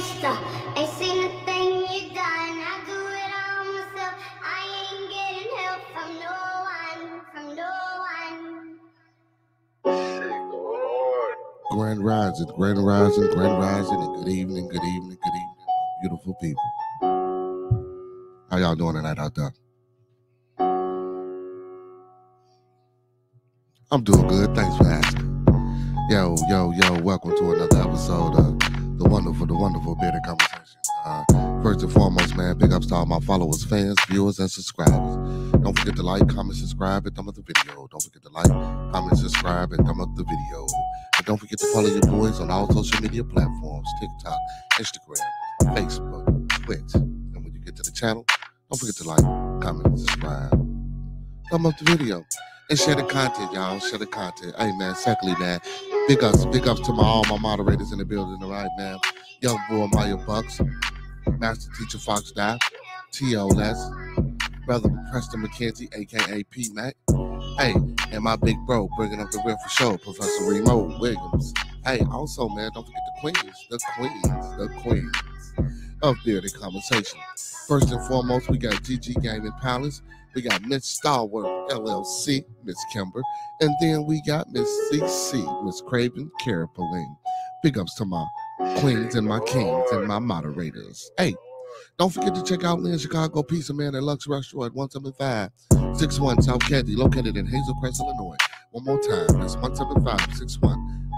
gangster. Ain't seen a thing you done. I do it all myself. I ain't getting help from no one. Grand rising, grand rising, grand rising, and good evening, good evening, good evening, beautiful people. How y'all doing tonight out there? I'm doing good. Thanks for asking. Yo, welcome to another episode of the wonderful Bearded Conversation. First and foremost, man, big ups to all my followers, fans, viewers, and subscribers. Don't forget to like, comment, subscribe, and thumb up the video. Don't forget to like, comment, subscribe, and thumb up the video. And don't forget to follow your boys on all social media platforms, TikTok, Instagram, Facebook, Twitch. And when you get to the channel, don't forget to like, comment, subscribe, thumb up the video. And share the content, y'all. Share the content. Hey, man, secondly, man, big ups to all my moderators in the building, all right, man. Young boy Maya Bucks, Master Teacher Fox Dye, TOS, Brother Preston McKenzie, a.k.a. P-Mac. Hey, and my big bro, bringing up the rear for show, Professor Remo Williams. Hey, also, man, don't forget the queens of Bearded Conversation. First and foremost, we got GG Gaming Palace. We got Miss Stalwart LLC, Miss Kimber. And then we got Miss CC, Miss Craven Carapaline. Big ups to my queens and my kings and my moderators. Hey, don't forget to check out Lynn Chicago Pizza Man at Lux Restaurant, 17561 South Caddy, located in Hazelcrest, Illinois. One more time, that's 17561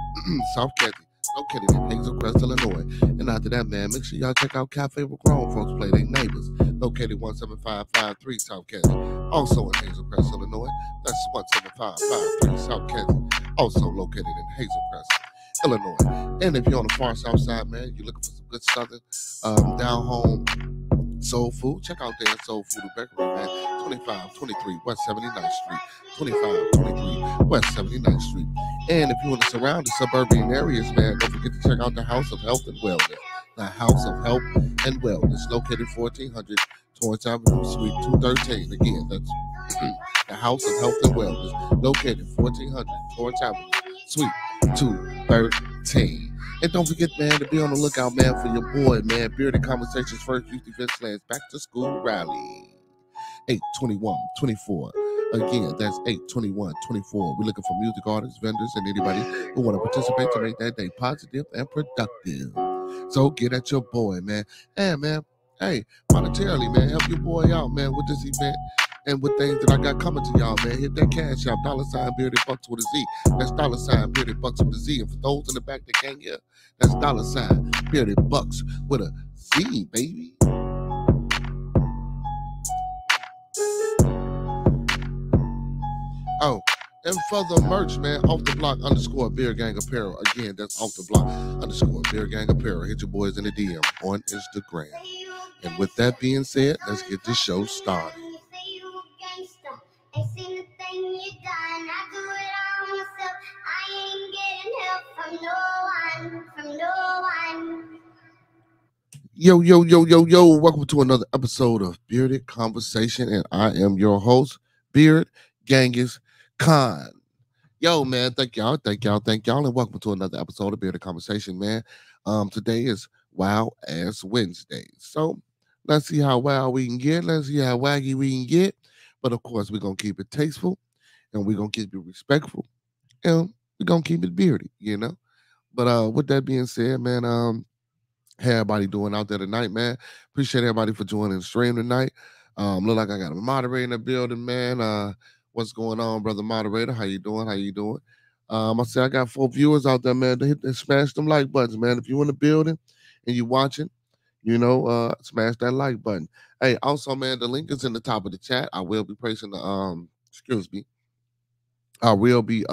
South Caddy, located in Hazelcrest, Illinois. And after that, man, make sure y'all check out Cafe with Grown Folks Play They Neighbors, located 17553 South Caddy, also in Hazelcrest, Illinois. That's 17553 South Caddy, also located in Hazelcrest, Illinois. And if you're on the far south side, man, you're looking for some good southern down home soul food, check out their Soul Food Bakery, man. 2523 West 79th Street, 2523 West 79th Street. And if you're in the surrounding suburban areas, man, don't forget to check out the House of Health and Wellness. The House of Health and Wellness, located 1400 Torrance Avenue, Suite 213. Again, that's the House of Health and Wellness, located 1400 Torrance Avenue, Suite 213. And don't forget, man, to be on the lookout, man, for your boy, man, Bearded Conversations First Youth Event Slants Back to School Rally, 8/21/24. Again, that's 8/21/24. We're looking for music artists, vendors, and anybody who want to participate to make that day positive and productive. So get at your boy, man. And, man, hey, monetarily, man, help your boy out, man, with this event and with things that I got coming to y'all, man. Hit that cash out, $Bearded Bucks with a Z. That's $Bearded Bucks with a Z. And for those in the back that can't hear, that's $Bearded Bucks with a Z, baby. Oh, and for the merch, man, off the block _Beer Gang Apparel. Again, that's off the block _Beer Gang Apparel. Hit your boys in the DM on Instagram. And with that being said, let's get this show started. Ain't seen a thing you done. I do it all myself. I ain't getting help from no one. Yo. Welcome to another episode of Bearded Conversation. And I am your host, Beard Genghis Khan. Yo, man, thank y'all. And welcome to another episode of Bearded Conversation, man. Today is Wild Ass Wednesday. So let's see how wild we can get. Let's see how waggy we can get. But of course, we're going to keep it tasteful, and we're going to keep it respectful, and we're going to keep it beardy, you know? But with that being said, man, how everybody doing out there tonight, man? Appreciate everybody for joining the stream tonight. Look like I got a moderator in the building, man. What's going on, brother moderator? How you doing? I say I got 4 viewers out there, man. They smash them like buttons, man. If you're in the building and you're watching, you know, smash that like button. Hey, also, man, the link is in the top of the chat. I will be placing the I will be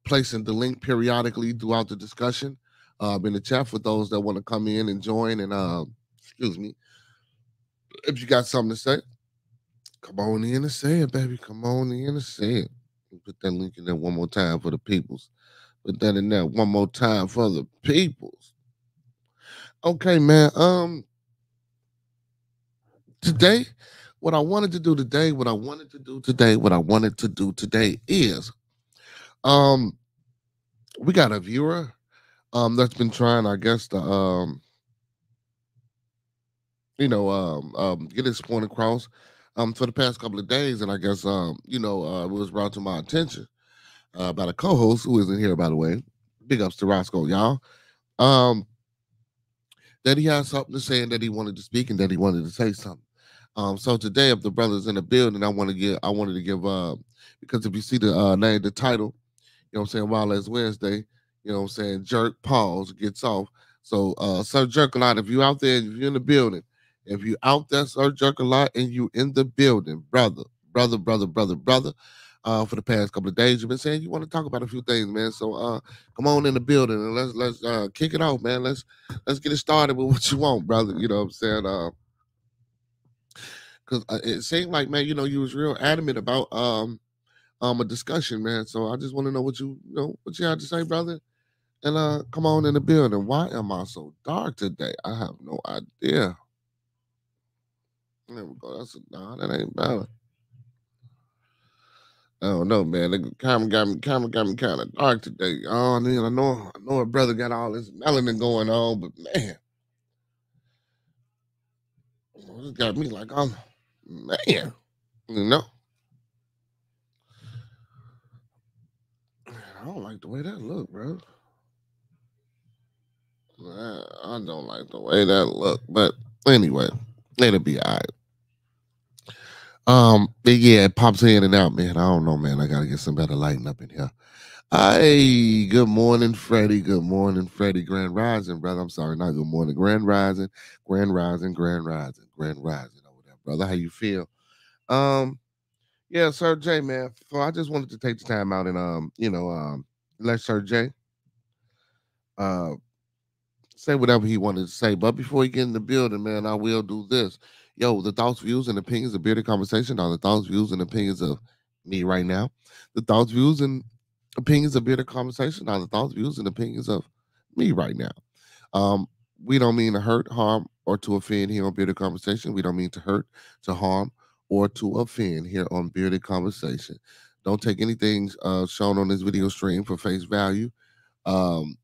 placing the link periodically throughout the discussion in the chat for those that want to come in and join. And if you got something to say, come on in and say it, baby. Come on in and say it. Put that link in there one more time for the peoples. Put that in there one more time for the peoples. Okay, man. Today, what I wanted to do today is, we got a viewer, that's been trying, I guess, to get his point across for the past couple of days. And I guess, it was brought to my attention by the co-host who isn't here, by the way. Big ups to Roscoe, y'all. Um, that he has something to say and that he wanted to speak and that he wanted to say something. So today, if the brothers in the building, I wanted to give because if you see the name, the title, you know what I'm saying, Wild as Wednesday, you know what I'm saying, Jerk Pause gets off. So Sir Jerk a lot, if you out there, if you're in the building, if you out there, Sir Jerk a lot, and you in the building, brother. For the past couple of days, you've been saying you want to talk about a few things, man. So come on in the building and let's kick it off, man. Let's get it started with what you want, brother. You know what I'm saying? Because it seemed like, man, you was real adamant about a discussion, man. So I just want to know what you had to say, brother. And come on in the building. Why am I so dark today? I have no idea. There we go. That ain't valid. I don't know, man. The camera got me kind of dark today. Oh, man, I know a brother got all this melanin going on, but man, it got me like man, you know. I don't like the way that look, bro. I don't like the way that look, but anyway, it'll be all right. But yeah, it pops in and out, man. I don't know, man. I gotta get some better lighting up in here. Hey, good morning, Freddie. Good morning, Freddie. Grand Rising, brother. I'm sorry, not good morning. Grand Rising, Grand Rising, Grand Rising, Grand Rising over there, brother. How you feel? Um, yeah, Sir J, man. So I just wanted to take the time out and let Sir J uh say whatever he wanted to say. But before he get in the building, man, I will do this. Yo, the thoughts, views, and opinions of Bearded Conversation are the thoughts, views, and opinions of me right now. The thoughts, views, and opinions of Bearded Conversation are the thoughts, views, and opinions of me right now. Um, we don't mean to hurt, harm, or to offend here on Bearded Conversation. We don't mean to hurt, to harm, or to offend here on Bearded Conversation. Don't take anything shown on this video stream for face value. Um,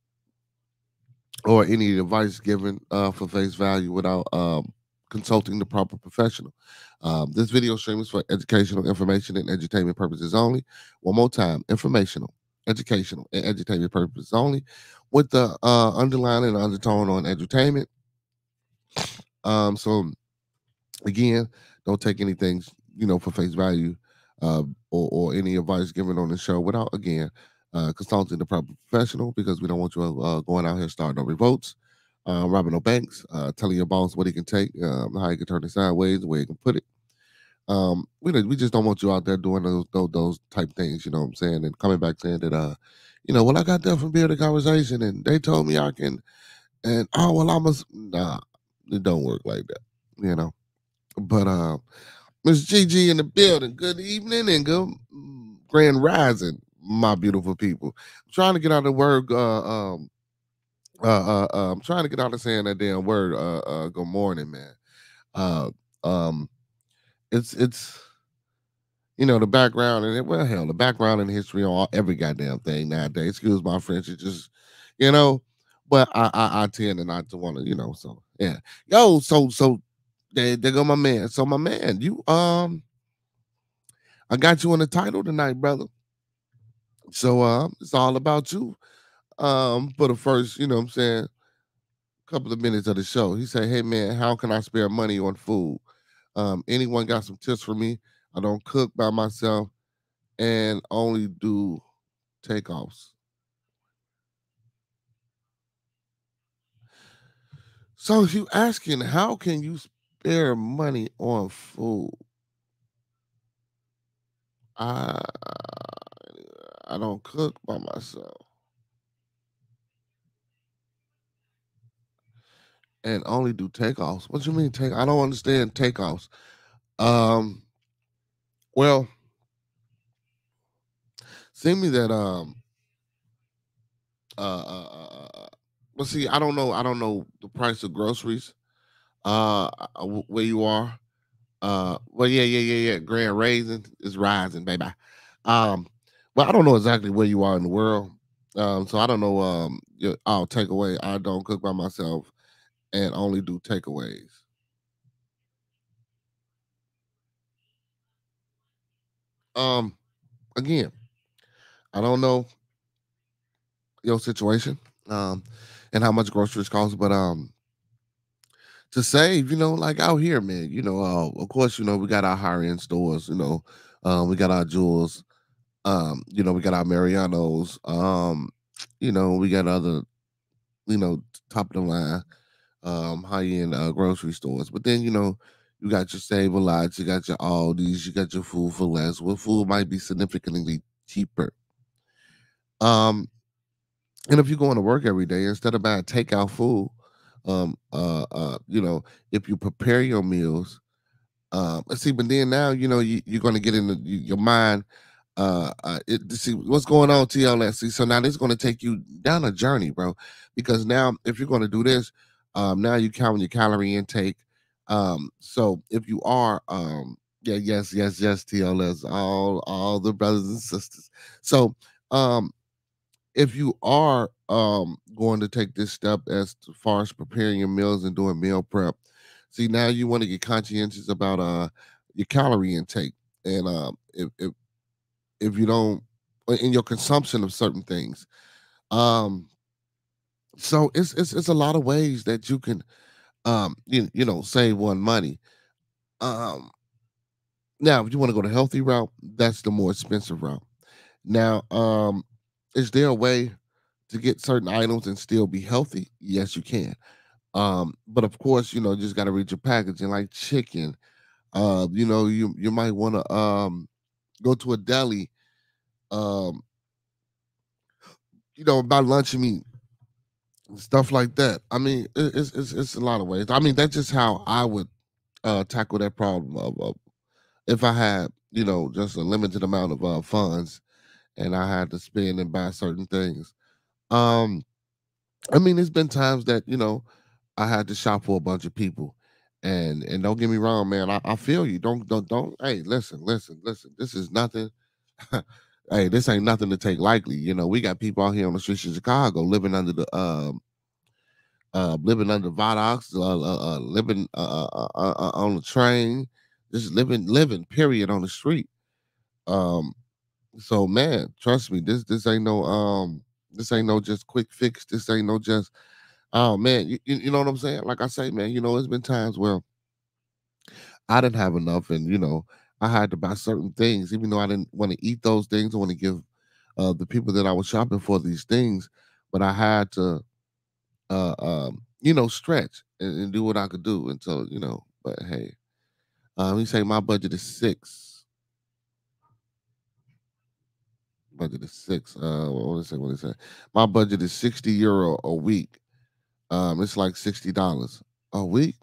or any advice given for face value without consulting the proper professional. This video stream is for educational, information, and entertainment purposes only. One more time, informational, educational, and entertainment purposes only, with the underline and undertone on edutainment. So again, don't take anything for face value or any advice given on the show without again consulting the proper professional, because we don't want you going out here starting no revolts, robbing no banks, telling your boss what he can take, how he can turn it sideways, where he can put it. We just don't want you out there doing those type things, you know what I'm saying, and coming back saying that well, I got that from Bearded Conversation and they told me I can, and oh well, I must. Nah, it don't work like that, you know. But Miss Gigi in the building. Good evening and good grand rising, my beautiful people. I'm trying to get out the word. I'm trying to get out of saying that damn word. Good morning, man. Uh, um, it's the background and well, hell, the background and history on every goddamn thing nowadays. Excuse my French. It's just you know, but I tend to not to want to So yeah, yo, so there go my man. So my man, you I got you on the title tonight, brother. So it's all about you. For the first, what I'm saying, couple of minutes of the show. He said, "Hey man, how can I spare money on food? Anyone got some tips for me? I don't cook by myself and only do takeoffs." So if you asking, how can you spare money on food? I I don't cook by myself and only do takeoffs. What you mean take? I don't understand takeoffs. Um, well, send me that. Well, see, I don't know the price of groceries. Where you are. Well, yeah. Grand Raisin is rising, baby. Um, well, I don't know exactly where you are in the world. So I don't know. I'll take away. I don't cook by myself and only do takeaways. Um, again, I don't know your situation, um, and how much groceries cost, but to save, like out here, man, of course, we got our higher end stores, we got our jewels, we got our Marianos, we got other, top of the line, high end grocery stores. But then, you got your Save a Lot, you got your Aldi's, you got your Food for Less. Well, food might be significantly cheaper. Um, and if you're going to work every day, instead of buying takeout food, if you prepare your meals, see, but then now you're going to get into your mind. See what's going on, TLS. See, so now this is going to take you down a journey, bro. Because now, if you're going to do this, now you counting your calorie intake. So if you are, yeah, yes, TLS, all the brothers and sisters. So, um, if you are going to take this step as far as preparing your meals and doing meal prep, see now you want to get conscientious about your calorie intake, and if you don't, in your consumption of certain things. um so it's a lot of ways that you can save one money. um Now if you want to go the healthy route, that's the more expensive route. Now, is there a way to get certain items and still be healthy? Yes, you can. But of course, you just got to read your packaging, like chicken. You might want to go to a deli, um, buy lunch meat, stuff like that. I mean, it's a lot of ways. I mean, that's just how I would tackle that problem of if I had, just a limited amount of funds and I had to spend and buy certain things. Um, I mean, there's been times that I had to shop for a bunch of people, and don't get me wrong, man. I feel you. Don't. Hey, listen. This is nothing. Hey, this ain't nothing to take lightly. We got people out here on the streets of Chicago living under viaducts, living on the train, just living. Period on the street. Um, so man, trust me, this ain't no just quick fix. This ain't no just. Oh man, you know what I'm saying? Like I say, man, it's been times where I didn't have enough, and I had to buy certain things, even though I didn't want to eat those things. I want to give the people that I was shopping for these things, but I had to, stretch and do what I could do until But hey, he say my budget is six. Budget is six. What did it say? What did it say? My budget is €60 a week. It's like $60 a week.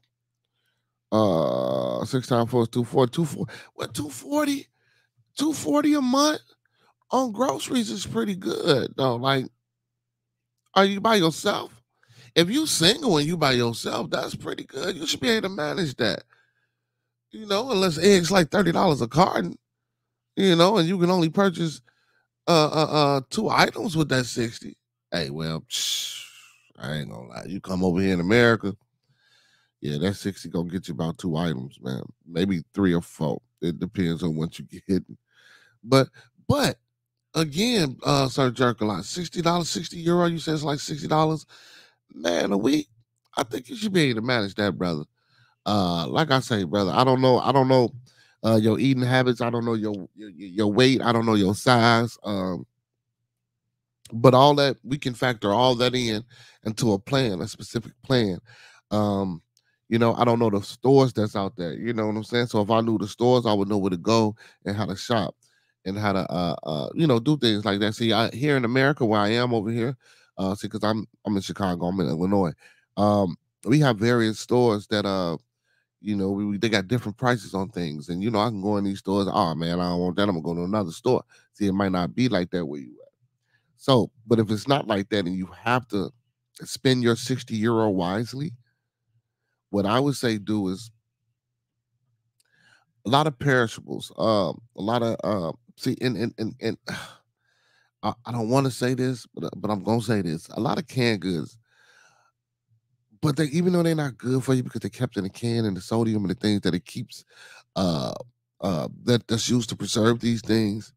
6 times 4 is 240. 240. What 240? 240 a month on groceries is pretty good though. Like, are you by yourself? If you single and you by yourself, that's pretty good. You should be able to manage that. Unless eggs like $30 a carton, and you can only purchase two items with that 60. Hey, well, I ain't gonna lie. You come over here in America, yeah, that 60 gonna get you about two items, man. Maybe three or four. It depends on what you get. But again, Sir Jerk, a lot. $60, €60. You said it's like $60, man, a week. I think you should be able to manage that, brother. Like I say, brother, I don't know your eating habits. I don't know your weight. I don't know your size. But all that, we can factor all that in into a plan, a specific plan. um I don't know the stores that's out there, you know what I'm saying? So if I knew the stores, I would know where to go and how to shop and how to do things like that. See, here in America, where I am over here, see, because I'm in Chicago, I'm in Illinois. um we have various stores that they got different prices on things, and I can go in these stores. Oh man, I don't want that, I'm gonna go to another store. See, it might not be like that where you. So, but if it's not like that and you have to spend your €60 wisely, what I would say do is a lot of perishables, a lot of see, and I don't want to say this, but I'm gonna say this: a lot of canned goods, but they, even though they're not good for you because they kept in a can and the sodium and the things that it keeps uh that's used to preserve these things.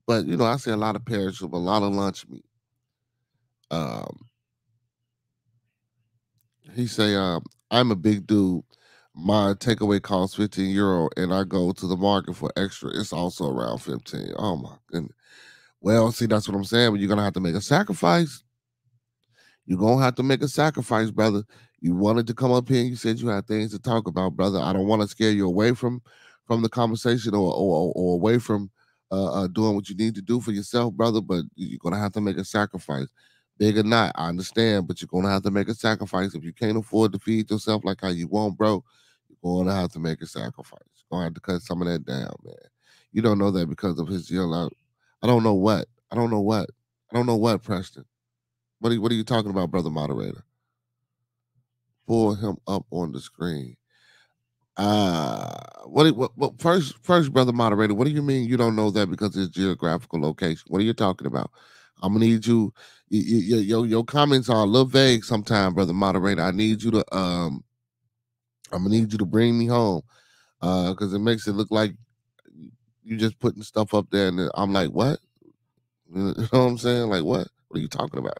But I see a lot of perishable, a lot of lunch meat. Um, he say, I'm a big dude. My takeaway costs €15, and I go to the market for extra. It's also around 15. Oh my goodness. Well, see, that's what I'm saying. But you're gonna have to make a sacrifice. You're gonna have to make a sacrifice, brother. You wanted to come up here and you said you had things to talk about, brother. I don't want to scare you away from the conversation or away from doing what you need to do for yourself, brother. But you're gonna have to make a sacrifice. Big or not, I understand, but you're gonna have to make a sacrifice. If you can't afford to feed yourself like how you want, bro, you're gonna have to make a sacrifice. You're gonna have to cut some of that down, man. You don't know that because of his deal out. I don't know what. I don't know what. I don't know what, Preston. What are you talking about, brother moderator? Pull him up on the screen. What first, brother moderator, what do you mean you don't know that because of its geographical location? What are you talking about? I'm gonna need you. Your comments are a little vague sometimes, brother moderator. I need you to I'm gonna need you to bring me home. Because it makes it look like you just putting stuff up there, and I'm like, what? You know what I'm saying? Like, what? What are you talking about?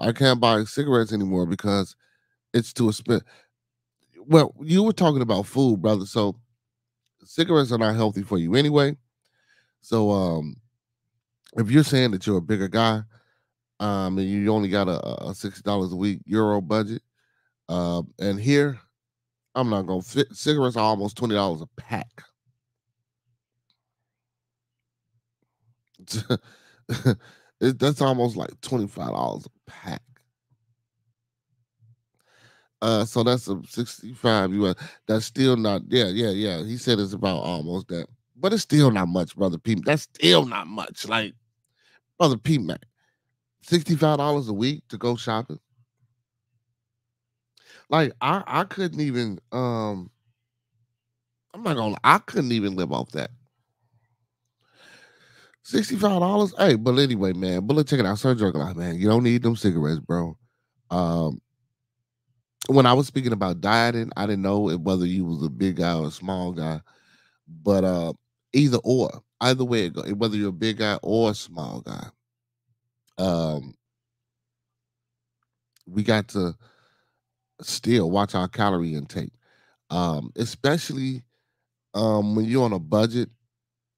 I can't buy cigarettes anymore because it's too expensive. Well, you were talking about food, brother. So cigarettes are not healthy for you anyway. So if you're saying that you're a bigger guy, and you only got a $60 a week euro budget, and here I'm not gonna fit. Cigarettes are almost $20 a pack. That's almost like $25 a pack. So that's a 65 US. That's still not, yeah. He said it's about almost that. But it's still not much, brother Pete. That's still not much. Like, brother Pete, man, $65 a week to go shopping. Like, I couldn't even I'm not gonna I couldn't even live off that. $65. Hey, but anyway, man, but let's check it out. Sergio, like, man, you don't need them cigarettes, bro. Um, when I was speaking about dieting, I didn't know whether you was a big guy or a small guy. But either or, either way it go, whether you're a big guy or a small guy, um, we got to still watch our calorie intake. Especially when you're on a budget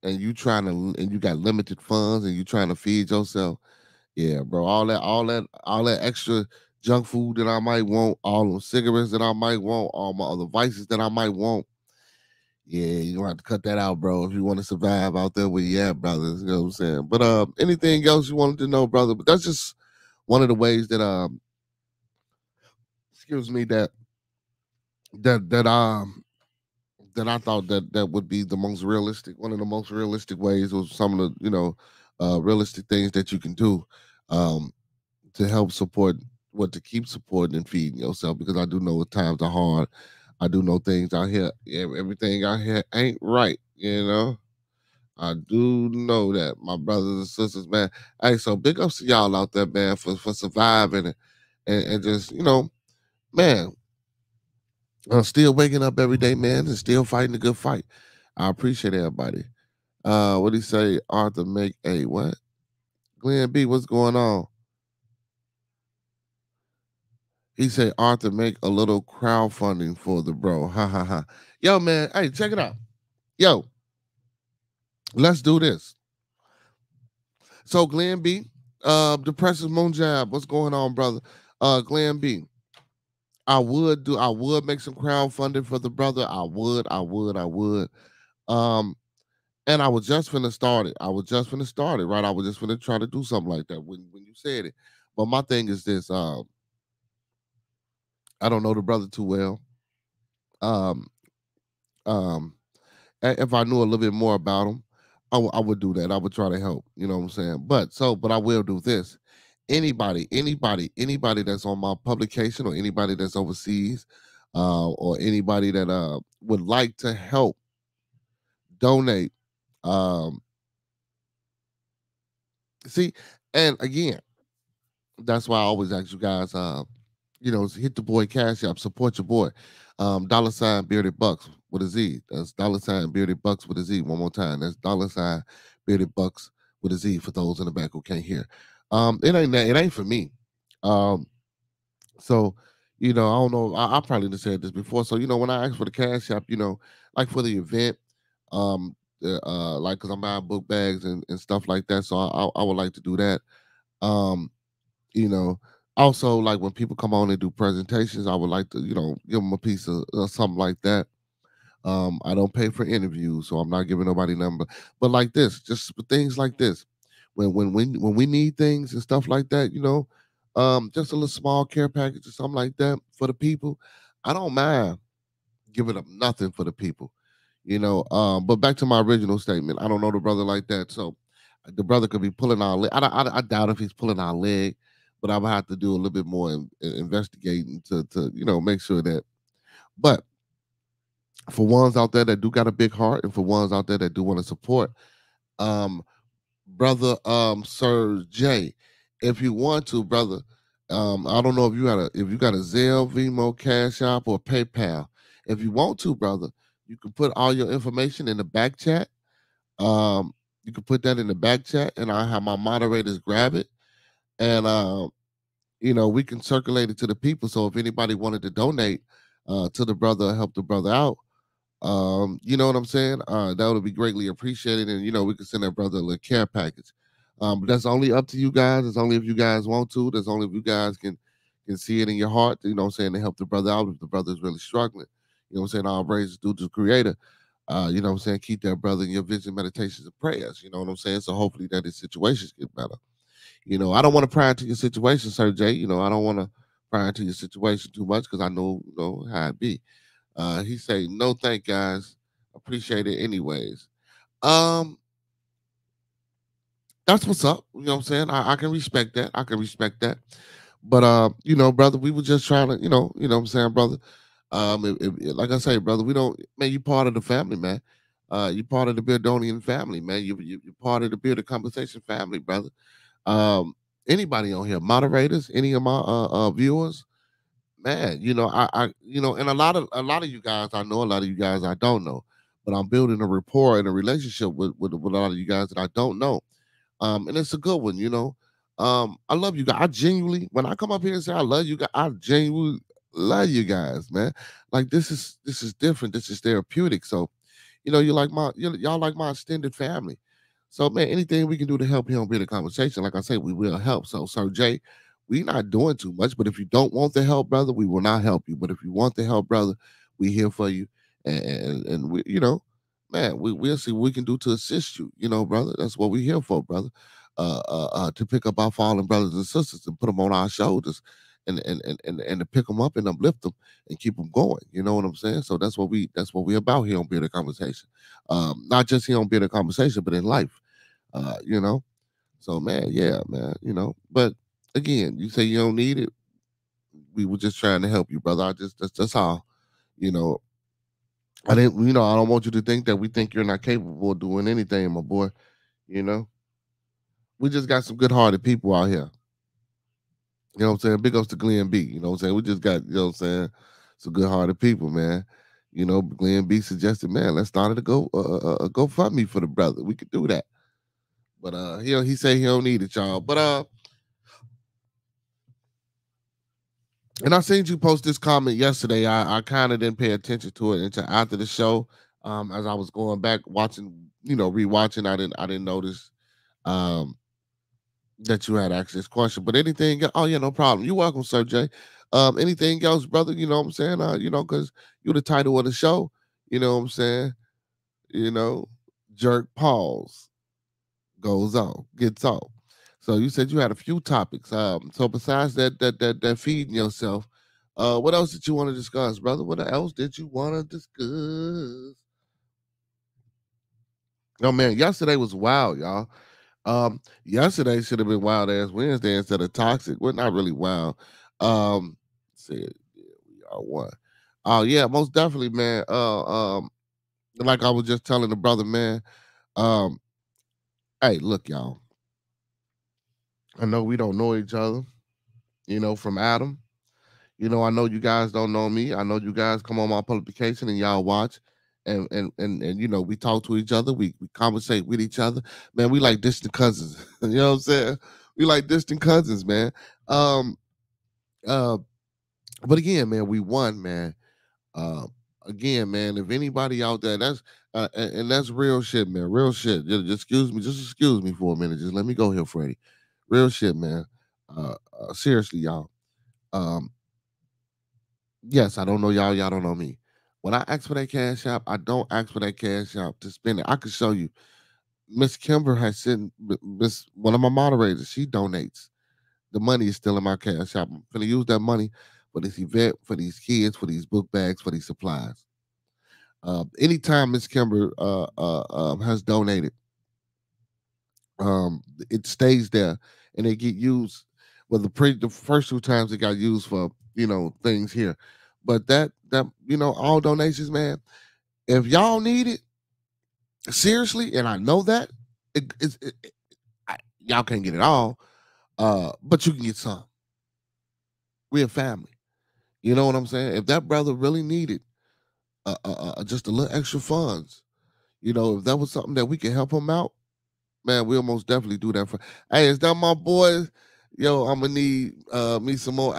and you got limited funds and you trying to feed yourself. Yeah, bro. All that extra junk food that I might want, all those cigarettes that I might want, all my other vices that I might want. Yeah, you gonna have to cut that out, bro, if you want to survive out there where you at, brothers. You know what I'm saying? But anything else you wanted to know, brother? But that's just one of the ways that excuse me, that that um that I thought that would be the most realistic, one of the most realistic ways, or some of the realistic things that you can do um to help support what to keep supporting and feeding yourself, because I do know times are hard. I do know things out here, everything out here ain't right. I do know that, my brothers and sisters, man. Hey, so big ups to y'all out there, man, for surviving and just, man, still waking up every day, man, and still fighting a good fight. I appreciate everybody. What do you say, Arthur? Make a what? Glenn B, what's going on? He said, Arthur, make a little crowdfunding for the bro. Ha ha ha. Yo, man, hey, check it out. Yo, let's do this. So, Glenn B, the Precious Moon Jab, what's going on, brother? Glenn B, I would make some crowdfunding for the brother. I would. Um, and I was just finna start it. Right? I was just finna try to do something like that when you said it. But my thing is this, I don't know the brother too well. Um, um, if I knew a little bit more about him, I would do that. I would try to help. You know what I'm saying? But I will do this. Anybody that's on my publication, or anybody that's overseas, or anybody that would like to help donate. Um, see, and again, that's why I always ask you guys, hit the boy Cash App, support your boy. Dollar sign Bearded Bucks. with a Z. That's $ Bearded Bucks with a Z. One more time. That's $Bearded Bucks with a Z for those in the back who can't hear. It ain't that. It ain't for me. Um, so, I don't know. I probably just said this before. So, when I asked for the cash app, like for the event, like because I'm buying book bags and stuff like that. So I would like to do that. Um, you know, also like when people come on and do presentations, I would like to, give them a piece of something like that. I don't pay for interviews, so I'm not giving nobody number. But like this, just things like this, when we need things and stuff like that, just a little small care package or something like that for the people. I don't mind giving up nothing for the people, But back to my original statement, I don't know the brother like that, so the brother could be pulling our leg. I doubt if he's pulling our leg, but I would have to do a little bit more investigating to make sure that. But for ones out there that do got a big heart, and for ones out there that do want to support, um, brother, Sir J, if you want to, brother, I don't know if you got a Zelle, Venmo, Cash App, or PayPal. If you want to, brother, you can put all your information in the back chat. Um, you can put that in the back chat, and I'll have my moderators grab it, and we can circulate it to the people. So if anybody wanted to donate to the brother, help the brother out, you know what I'm saying? That would be greatly appreciated, and we can send that brother a little care package. But that's only up to you guys. It's only if you guys want to. That's only if you guys can see it in your heart. You know what I'm saying? To help the brother out if the brother is really struggling. You know what I'm saying? All praises due to the Creator. You know what I'm saying? Keep that brother in your vision, meditations, and prayers. You know what I'm saying? So hopefully that his situations get better. I don't want to pry into your situation, Sir Jay. I don't want to pry into your situation too much because I know, how it be. He say, no thank guys. Appreciate it anyways. Um, that's what's up. You know what I'm saying? I can respect that. I can respect that. But brother, we were just trying to, what I'm saying, brother. Like I say, brother, we don't man, you part of the family, man. You part of the Beardonian family, man. You part of the Bearded Conversation family, brother. Um, anybody on here, moderators, any of my viewers, man, and a lot of you guys I know, a lot of you guys I don't know, but I'm building a rapport and a relationship with a lot of you guys that I don't know. And it's a good one, I love you guys. I genuinely, when I come up here and say I love you guys, I genuinely love you guys, man. Like this is different. This is therapeutic. So, y'all like my extended family. So, man, anything we can do to help him be the conversation, like I say, we will help. So, Sir Jay, we not doing too much, but if you don't want the help, brother, we will not help you. But if you want the help, brother, we here for you, and we, man, we'll see what we can do to assist you, brother. That's what we're here for, brother. To pick up our fallen brothers and sisters and put them on our shoulders, and to pick them up and uplift them and keep them going. You know what I'm saying? So that's what we about here on Bearded Conversation. Not just here on Bearded Conversation, but in life. Uh, you know. So man, yeah, man, But again, you say you don't need it. We were just trying to help you, brother. That's all. You know, I didn't. I don't want you to think that we think you're not capable of doing anything, my boy. You know, we just got some good-hearted people out here. You know what I'm saying? Big ups to Glenn B. You know what I'm saying? We just got, what I'm saying, some good-hearted people, man. Glenn B suggested, man, let's start a GoFundMe for the brother. We could do that. But he say he don't need it, y'all. But and I seen you post this comment yesterday. I kind of didn't pay attention to it until after the show. As I was going back watching, rewatching, I didn't notice um that you had asked this question. But anything, oh yeah, no problem. You're welcome, Sir Jay. Anything else, brother? You know what I'm saying? Because you're the title of the show. You know what I'm saying? You know, jerk pause goes on, gets on. So you said you had a few topics. So besides that feeding yourself, what else did you want to discuss, brother? What else did you want to discuss? Oh man, yesterday was wild, y'all. Yesterday should have been Wild Ass Wednesday instead of Toxic. Well, not really wild. Said yeah, we are one. Oh yeah, most definitely, man. Like I was just telling the brother, man. Um, hey, look, y'all. I know we don't know each other, from Adam. I know you guys don't know me. I know you guys come on my publication and y'all watch. and you know, we talk to each other, we conversate with each other. Man, we like distant cousins. You know what I'm saying? We like distant cousins, man. Um, uh, but again, man, we won, man. Uh, Again, man, if anybody out there, that's and that's real shit, man. Real shit. Just excuse me for a minute. Just let me go here, Freddie. Real shit, man. Seriously, y'all. Um, yes, I don't know y'all. Y'all don't know me. When I ask for that cash app, I don't ask for that cash app to spend it. I can show you. Miss Kimber has sent Miss one of my moderators. She donates. The money is still in my cash app. I'm gonna use that money for this event, for these kids, for these book bags, for these supplies. Anytime Miss Kimber has donated, it stays there and it get used. Well, the first two times it got used for things here, but that all donations, man. If y'all need it seriously, and I know that y'all can't get it all, but you can get some. We're a family. You know what I'm saying? If that brother really needed just a little extra funds, if that was something that we can help him out, man, we'll most definitely do that for. Hey, is that my boy? Yo, I'm gonna need me some more.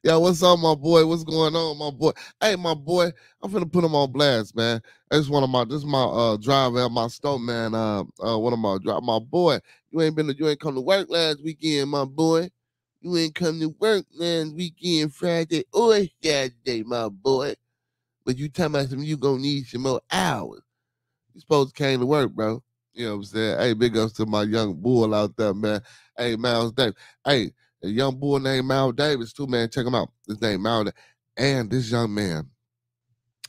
Yo, what's up, my boy? What's going on, my boy? Hey, my boy, I'm finna put him on blast, man. This is my driver at my store, man. One of my boy. You ain't come to work last weekend, my boy. You ain't come to work last weekend, Friday or Saturday, my boy. But you talking about you gonna need some more hours. You supposed to came to work, bro. You know what I'm saying? Hey, big ups to my young bull out there, man. Hey, Miles Davis. Hey, a young bull named Miles Davis, too, man. Check him out. His name Miles And this young man,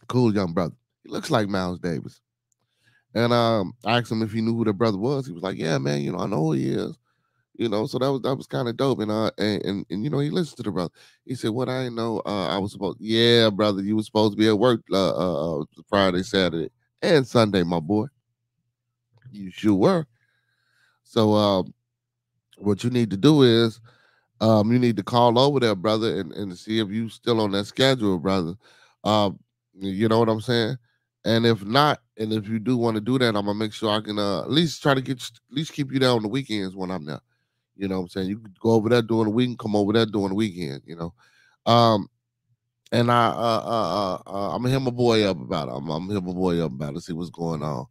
cool young brother. He looks like Miles Davis. And I asked him if he knew who the brother was. He was like, yeah, man, I know who he is. So that was kind of dope. And he listened to the brother. He said, "What I ain't know, I was supposed, yeah, brother, you was supposed to be at work Friday, Saturday, and Sunday, my boy. You sure were. So what you need to do is you need to call over there, brother, and see if you still on that schedule, brother. You know what I'm saying? And if not, and if you do want to do that, I'm gonna make sure I can at least try to at least keep you there on the weekends when I'm there. You know what I'm saying? You could go over there during the week and come over there during the weekend. Um, and I'm gonna hit my boy up about it. I'm gonna hit my boy up about it, see what's going on.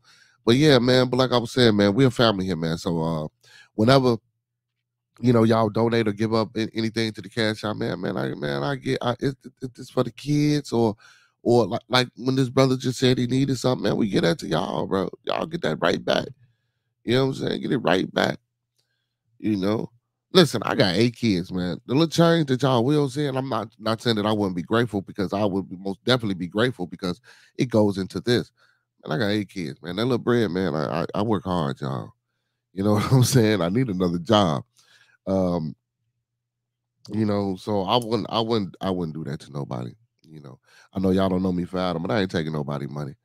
But yeah, man. But like I was saying, man, we're a family here, man. So whenever y'all donate or give up anything to the cash out, I get it's for the kids or like when this brother just said he needed something, man, we get that to y'all, bro. Y'all get that right back. You know what I'm saying? Get it right back. You know. Listen, I got 8 kids, man. The little change that y'all will see, and I'm not saying that I wouldn't be grateful because I would most definitely be grateful because it goes into this. And I got 8 kids, man. That little bread, man. I work hard, y'all. You know what I'm saying? I need another job. Um, so I wouldn't do that to nobody. I know y'all don't know me for Adam, but I ain't taking nobody money.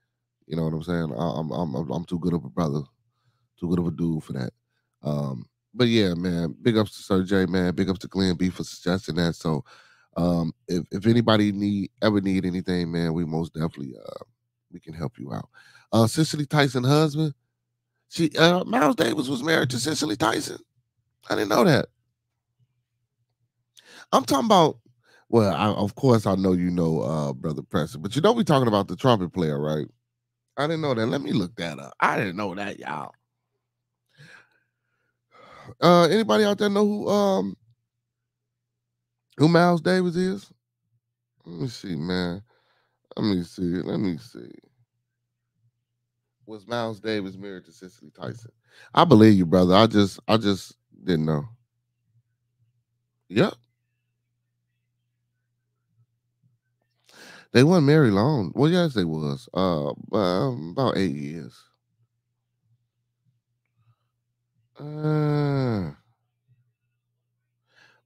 You know what I'm saying? I'm too good of a brother, too good of a dude for that. But yeah, man, big ups to Sir J, man. Big ups to Glenn B for suggesting that. So, if anybody ever need anything, man, we most definitely we can help you out. Cicely Tyson husband, Miles Davis was married to Cicely Tyson. I didn't know that. I'm talking about. Well, of course I know Brother Preston, but we talking about the trumpet player, right? I didn't know that. Let me look that up. I didn't know that, y'all. Anybody out there know who Miles Davis is? Let me see, man. Let me see. Let me see. Was Miles Davis married to Cicely Tyson? I believe you, brother. I just didn't know. Yep. They weren't married long. Well, yes, they was. About 8 years. Uh,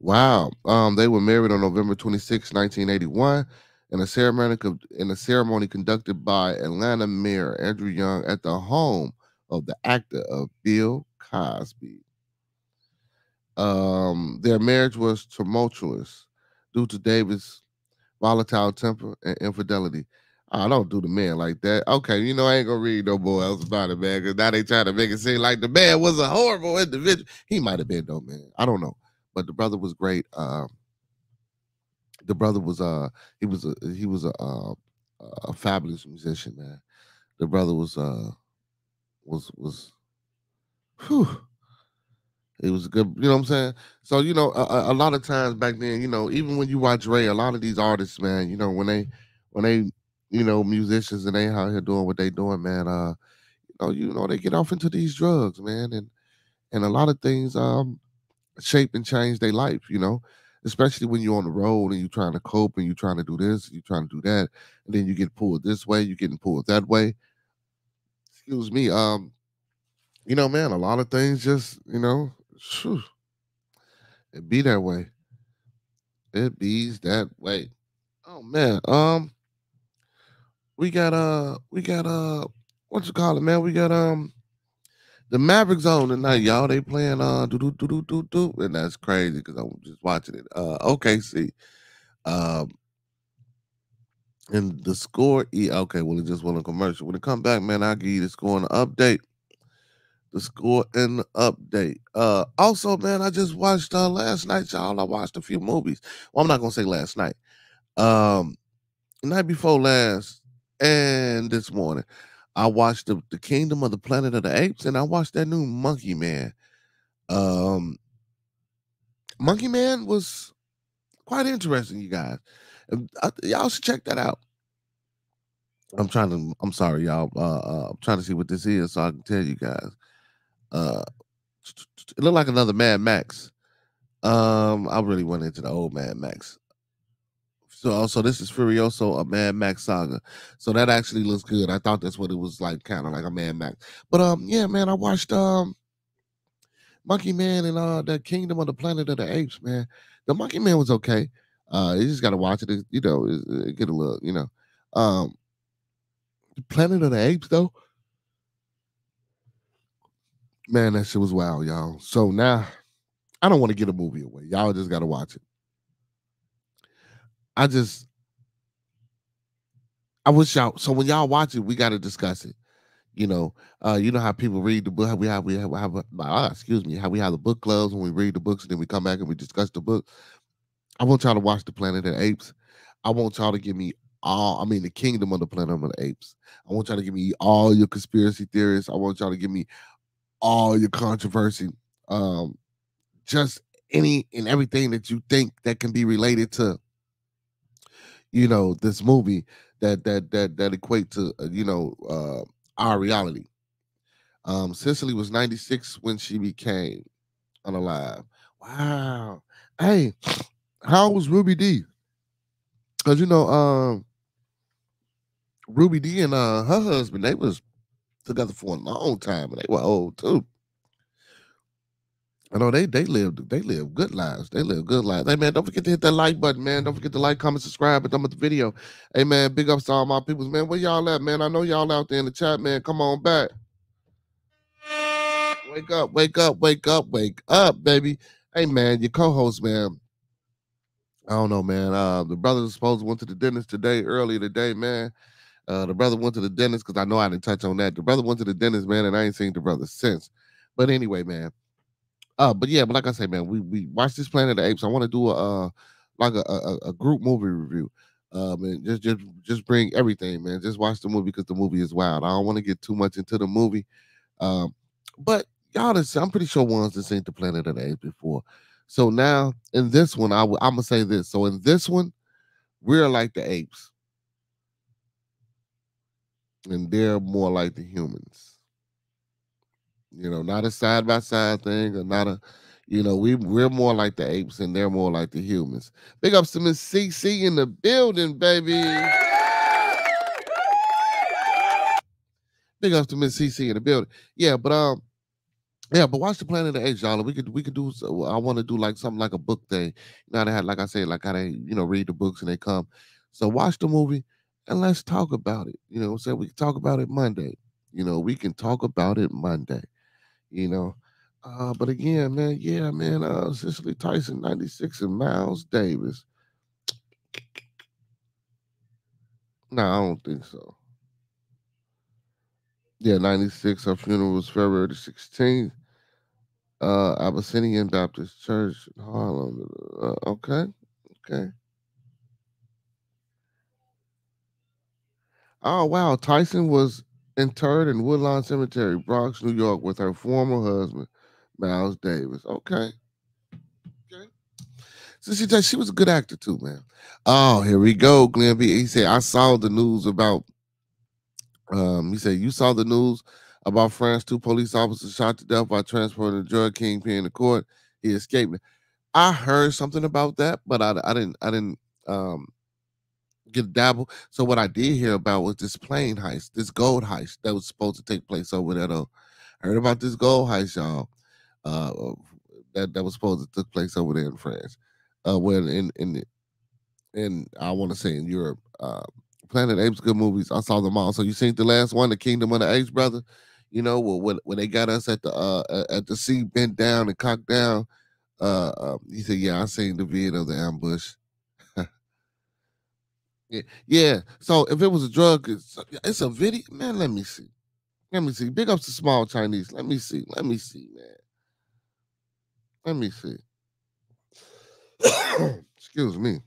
wow. They were married on November 26, 1981, in a ceremony conducted by Atlanta Mayor Andrew Young at the home of the actor of Bill Cosby. Their marriage was tumultuous due to Davis volatile temper, and infidelity. I don't do the man like that. Okay, I ain't gonna read no more else about it, man, because now they trying to make it seem like the man was a horrible individual. He might have been though, man. I don't know, but the brother was great. The brother was he was a fabulous musician, man. The brother was whew, it was good, you know what I'm saying? So, a lot of times back then, even when you watch Ray, a lot of these artists, man, when they musicians and they out here doing what they doing, man, they get off into these drugs, man, and a lot of things shape and change their life, especially when you're on the road and you're trying to cope and you're trying to do this, you're trying to do that, and then you get pulled this way, you're getting pulled that way. Excuse me. Man, a lot of things just, phew, it be that way. It bees that way. Oh man. We got what you call it, man? We got the Mavericks on tonight, y'all. They playing do do do do do do, and that's crazy because I'm just watching it. OKC. Um, and the score. Okay, well, it just went a commercial. When it come back, man, I'll give you the score and the update. The score and the update. Also, man, I just watched last night, y'all. I watched a few movies. Well, I'm not gonna say last night. Um, the night before last and this morning, I watched the Kingdom of the Planet of the Apes, and I watched that new Monkey Man. Um, Monkey Man was quite interesting, you guys. Y'all should check that out. I'm sorry, y'all. I'm trying to see what this is so I can tell you guys. Uh, it looked like another Mad Max. I really went into the old Mad Max. So this is Furioso, a Mad Max saga. So that actually looks good. I thought that's what it was like, kind of like a Mad Max. But yeah, man, I watched Monkey Man and the Kingdom of the Planet of the Apes, man. The Monkey Man was okay. You just gotta watch it, get a look, the Planet of the Apes though, man, that shit was wild, y'all. So now I don't want to get a movie away. Y'all just gotta watch it. I just I wish y'all. So when y'all watch it, we gotta discuss it. You know how people read the book. How excuse me, how we have the book clubs when we read the books and then we come back and we discuss the book. I want y'all to watch the Planet of the Apes. I want y'all to give me the Kingdom of the Planet of the Apes. I want y'all to give me all your conspiracy theories. I want y'all to give me all your controversy. Just any and everything that you think that can be related to, this movie that equate to, our reality. Cicely was 96 when she became unalive. Wow. Hey, how old was Ruby D? Because Ruby D and her husband, they was together for a long time and they were old too. I know they live good lives. They live good lives. Hey man, don't forget to hit that like button, man. Don't forget to like, comment, subscribe, and thumb at the video. Hey man, big ups to all my peoples, man. Where y'all at, man? I know y'all out there in the chat, man. Come on back. Wake up, wake up, wake up, wake up, baby. Hey man, your co-host, man. I don't know, man. The brother supposed to went to the dentist earlier today, man. The brother went to the dentist because I know I didn't touch on that. The brother went to the dentist, man, and I ain't seen the brother since. But anyway, man. But like I say, man, we watch this Planet of the Apes. I want to do a group movie review. And just bring everything, man. Just watch the movie because the movie is wild. I don't want to get too much into the movie. But y'all, I'm pretty sure ones that seen the Planet of the Apes before. So now in this one, I'm gonna say this. So in this one, we're like the apes, and they're more like the humans. Not a side by side thing, or not a, we're more like the apes, and they're more like the humans. Big ups to Miss CC in the building, baby. Big ups to Miss CC in the building. Yeah, but watch the Planet of the Apes, y'all. We could do. So I want to do like something like a book thing. They had, like I said, like how they read the books and they come. So watch the movie and let's talk about it. So we can talk about it Monday. We can talk about it Monday. You know, but again, man, yeah, man. Cicely Tyson, 96, and Miles Davis. No, I don't think so. Yeah, 96. Her funeral was February the 16th. Abyssinian Baptist Church in Harlem. Okay. Okay. Oh wow. Tyson was interred in Woodlawn Cemetery, Bronx, New York, with her former husband, Miles Davis. Okay. Okay. So she was a good actor too, man. Oh, here we go, Glenn B. He said, I saw the news about he said, you saw the news about France, two police officers shot to death by transporting a drug kingpin to court. He escaped. I heard something about that, but I didn't um get a dabble. So what I did hear about was this plane heist, this gold heist that was supposed to take place over there. Though. I heard about this gold heist, y'all. Uh, that was supposed to take place over there in France. Well, in I want to say in Europe. Planet Apes, good movies. I saw them all. So you seen the last one, The Kingdom of the Apes, brother? You know, when they got us at the seat bent down and cocked down. He said, "Yeah, I seen the video of the ambush." Yeah, yeah. So if it was a drug, it's a video. Man, let me see. Let me see. Big ups to Small Chinese. Let me see. Let me see, man. Let me see. Excuse me.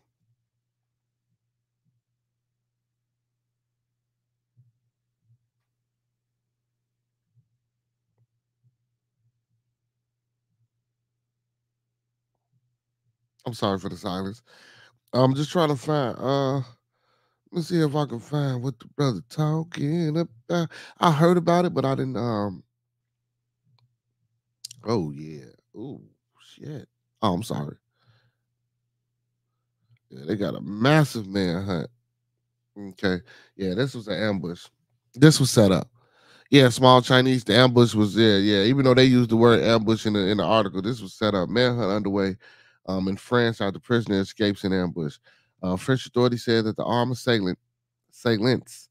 I'm sorry for the silence. I'm just trying to find. Let's see if I can find what the brother talking about. I heard about it, but I didn't. Oh yeah. Oh shit. Oh, I'm sorry. Yeah, they got a massive manhunt. Okay. Yeah, this was an ambush. This was set up. Yeah, small Chinese. The ambush was there. Yeah, even though they used the word ambush in the article, this was set up. Manhunt underway in France after prisoner escapes in ambush. French authorities said that the armed assailants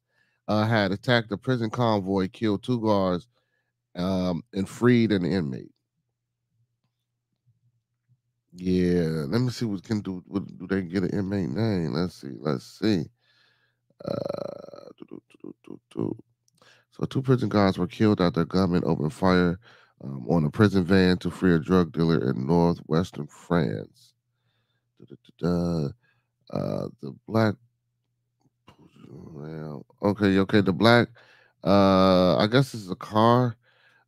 had attacked the prison convoy, killed two guards, and freed an inmate. Yeah, let me see what can do. What do they get an inmate name? Let's see. Let's see. Do, do, do, do, do. So two prison guards were killed after gunmen opened fire on a prison van to free a drug dealer in northwestern France. The black, well, okay, okay, the black, I guess this is a car.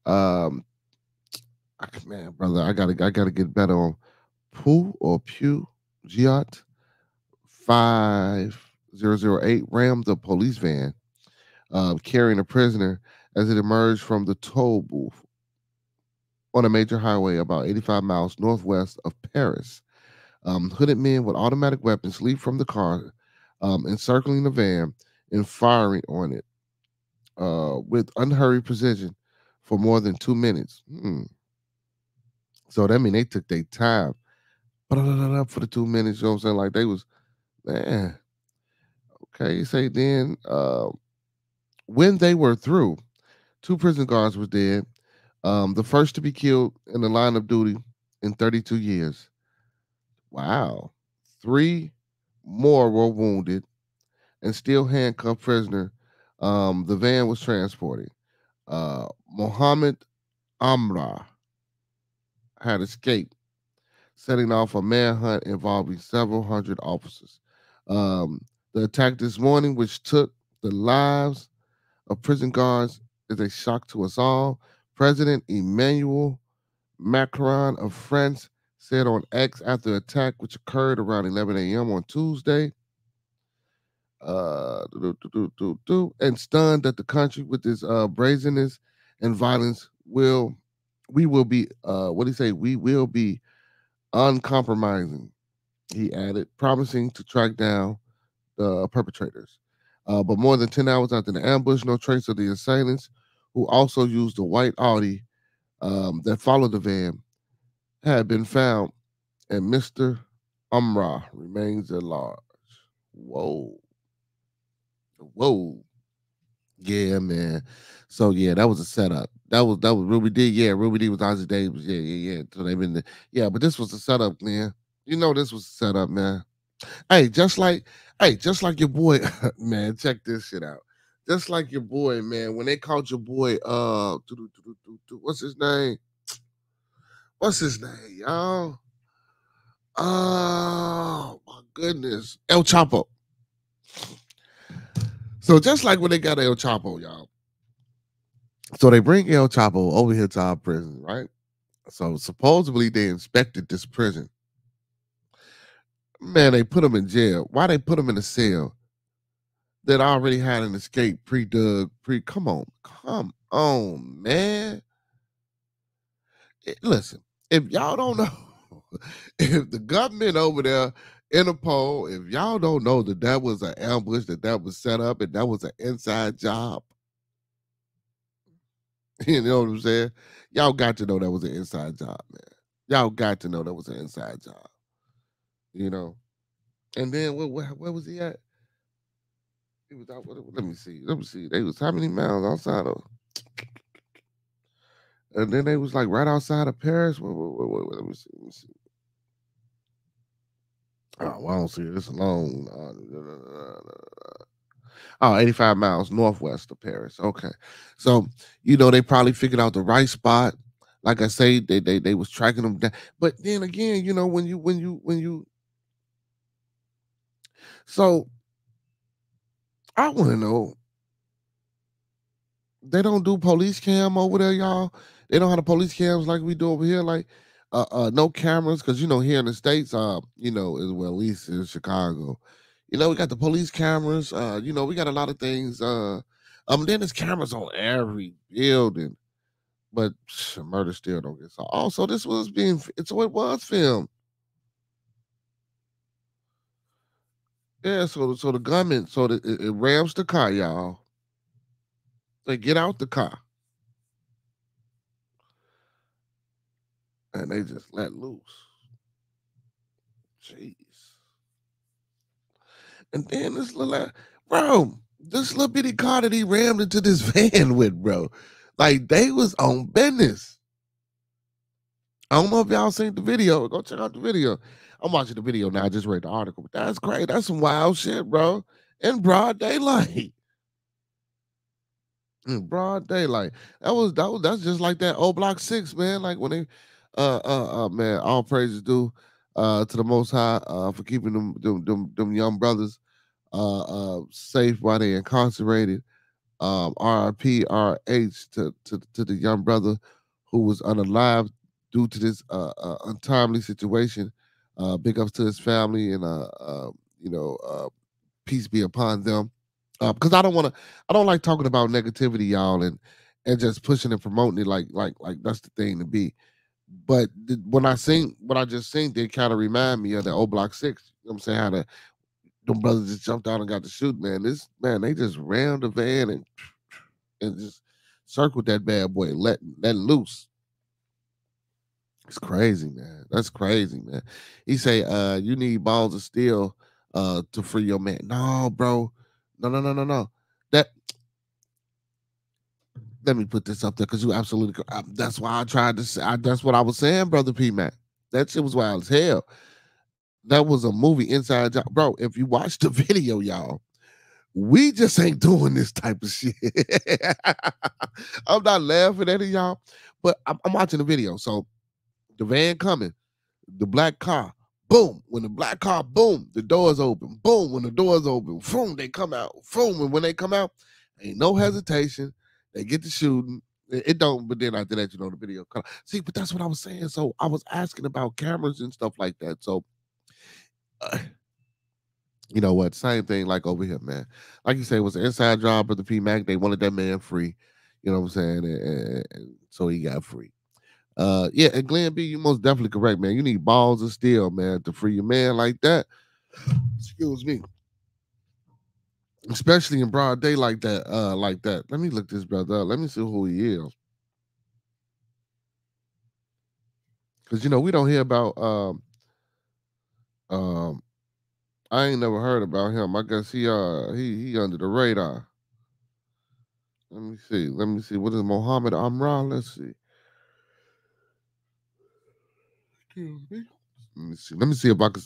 Um, man, brother, I gotta get better on Poo or Pew Giot 5008 rammed the police van carrying a prisoner as it emerged from the toll booth on a major highway about 85 miles northwest of Paris. Hooded men with automatic weapons leaped from the car, encircling the van and firing on it with unhurried precision for more than 2 minutes. So that mean they took their time for the 2 minutes. You know what I'm saying? Like they was, man. Okay, you say then when they were through, two prison guards were dead. The first to be killed in the line of duty in 32 years. Wow. Three more were wounded and still handcuffed prisoner. The van was transporting. Mohammed Amra had escaped, setting off a manhunt involving several hundred officers. Um, the attack this morning, which took the lives of prison guards, is a shock to us all. President Emmanuel Macron of France said on X after the attack, which occurred around 11 a.m. on Tuesday, and stunned that the country with this brazenness and violence we will be what do you say, we will be uncompromising, he added, promising to track down the perpetrators. But more than 10 hours after the ambush, no trace of the assailants, who also used the white Audi that followed the van, had been found, and Mr. Umrah remains at large. Whoa. Whoa. Yeah, man. So yeah, that was a setup. That was Ruby D. Yeah, Ruby D was Ozzy Davis. Yeah, yeah, yeah. So they've been there. Yeah, but this was a setup, man. You know this was a setup, man. Hey, just like your boy, man. Check this shit out. Just like your boy, man. When they called your boy, what's his name? What's his name, y'all? Oh my goodness, El Chapo. So just like when they got El Chapo, y'all. So they bring El Chapo over here to our prison, right? So supposedly they inspected this prison. Man, they put him in jail. Why they put him in a cell that already had an escape pre-dug, come on, man. Listen, if y'all don't know, if the government over there, Interpol, if y'all don't know that that was an ambush, that was set up, and that was an inside job, you know what I'm saying? Y'all got to know that was an inside job, man. Y'all got to know that was an inside job, you know. And then where was he at? He was out. Let me see. Let me see. They was how many miles outside of? And then they was like right outside of Paris. Let me see. Let me see. Oh, well, I don't see it. It's long. Oh, 85 miles northwest of Paris. Okay. So, they probably figured out the right spot. Like I say, they was tracking them down. But then again, when you so I want to know, they don't do police cam over there, y'all. They don't have the police cams like we do over here, like no cameras, because here in the States, as well, at least in Chicago. We got the police cameras, we got a lot of things. Then there's cameras on every building, but murder still don't get solved. Also, this was so it was filmed. Yeah, so the gunman, it rams the car, y'all. They get out the car and they just let loose. Jeez. And then this little bitty car that he rammed into this van with, bro. Like they was on business. I don't know if y'all seen the video. Go check out the video. I'm watching the video now. I just read the article. But that's great. That's some wild shit, bro. In broad daylight. In broad daylight. That's just like that old block 6, man. Like when they man, all praises due to the most high for keeping them young brothers safe while they incarcerated. RIP to the young brother who was unalive due to this untimely situation. Big ups to his family and peace be upon them. Because I don't like talking about negativity, y'all, and just pushing and promoting it like that's the thing to be. But when I sing what I just sing, they kind of remind me of the old Block 6. You know what I'm saying? How them brothers just jumped out and got to shoot, man. They just rammed the van and just circled that bad boy, letting loose. It's crazy, man. That's crazy, man. He say, you need balls of steel to free your man. No, bro. No. That Let me put this up there because you absolutely. That's why I tried to say. That's what I was saying, brother P Mac. That shit was wild as hell. That was a movie inside job, bro. If you watch the video, y'all, we just ain't doing this type of shit. I'm not laughing at it, y'all, but I'm watching the video. So the van coming, the black car, boom. When the black car, boom, the doors open. Boom, when the doors open, boom, they come out. Boom, and when they come out, ain't no hesitation. They get to shooting. It don't, but then after that, the video. See, but that's what I was saying. So I was asking about cameras and stuff like that. So, you know what? Same thing like over here, man. Like you say, it was an inside job of the P Mac. They wanted that man free. You know what I'm saying? And so he got free. Yeah, and Glenn B, you most definitely correct, man. You need balls of steel, man, to free your man like that. Excuse me. Especially in broad day like that, Let me look this brother up. Let me see who he is. Cause we don't hear about um I ain't never heard about him. I guess he under the radar. Let me see. Let me see. What is Mohammed Amra? Let's see. Excuse me. Let me see. Let me see if I can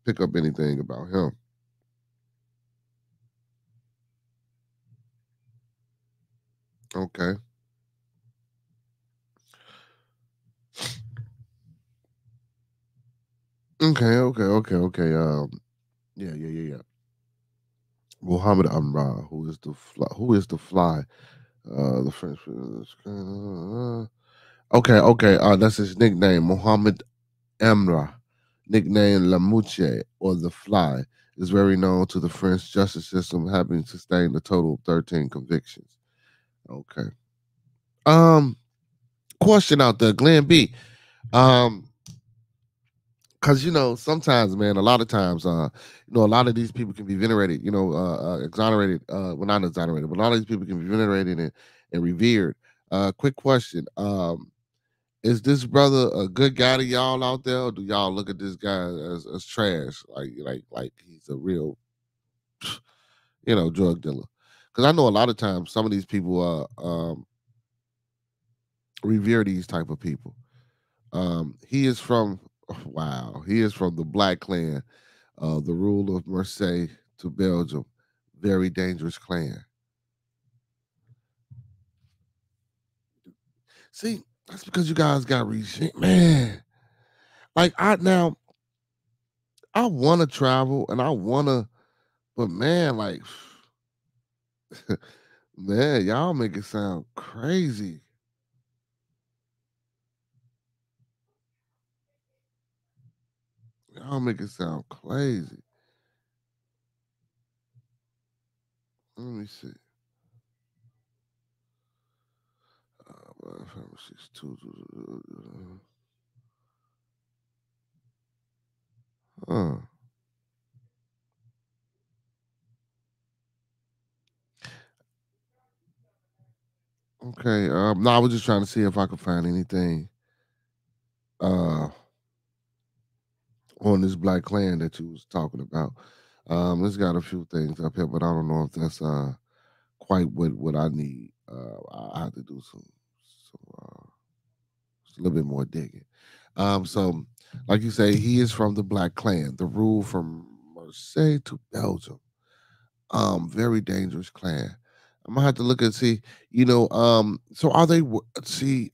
pick up anything about him. Okay. Okay. Yeah, yeah, yeah, yeah. Muhammad Amra, who is the fly? The French. Okay. That's his nickname, Muhammad Amra, nicknamed Lamouche or the Fly, is very known to the French justice system, having sustained a total of 13 convictions. Okay. Um, Question out there, Glenn B. Um, because sometimes, man, a lot of times, a lot of these people can be venerated, exonerated, well, not exonerated, but a lot of these people can be venerated and revered. Quick question. Is this brother a good guy to y'all out there, or do y'all look at this guy as trash? Like he's a real, drug dealer? Because I know a lot of times some of these people revere these type of people. He is from wow, he is from the Black Clan, the rule of Marseille to Belgium. Very dangerous clan. See, that's because you guys got regime, man. Like I want to travel and I want to, but man, like, man, y'all make it sound crazy. Y'all make it sound crazy. Let me see. Uh, 5, 6, 2. Huh. Okay. No, I was just trying to see if I could find anything uh on this Black Clan that you was talking about. It's got a few things up here, but I don't know if that's quite what I need. I have to do just a little bit more digging. So like you say, he is from the Black Clan, the rule from Marseille to Belgium. Very dangerous clan. I'm gonna have to look and see. So are they? See,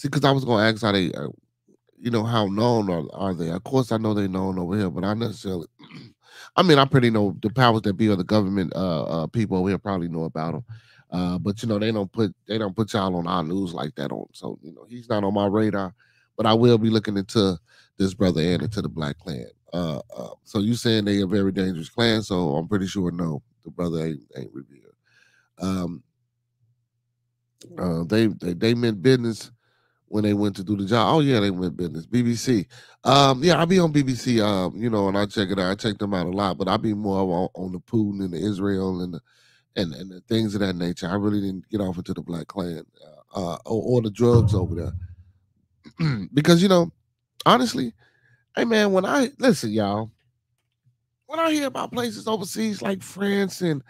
because I was gonna ask how they, how known are they? Of course, I know they known over here, but I necessarily, I mean, I pretty know the powers that be or the government people over here probably know about them. But they don't put y'all on our news like that on. So he's not on my radar. But I will be looking into this brother and into the Black Clan. So you saying they a very dangerous clan? So I'm pretty sure no, the brother ain't revealed. Um, they meant business when they went to do the job. Oh yeah, they went business. BBC. Yeah, I be on BBC. And I check it out. I check them out a lot, but I be more on the Putin and the Israel and the things of that nature. I really didn't get off into the Black Clan or the drugs over there because honestly, hey man, when I listen, y'all, when I hear about places overseas like France and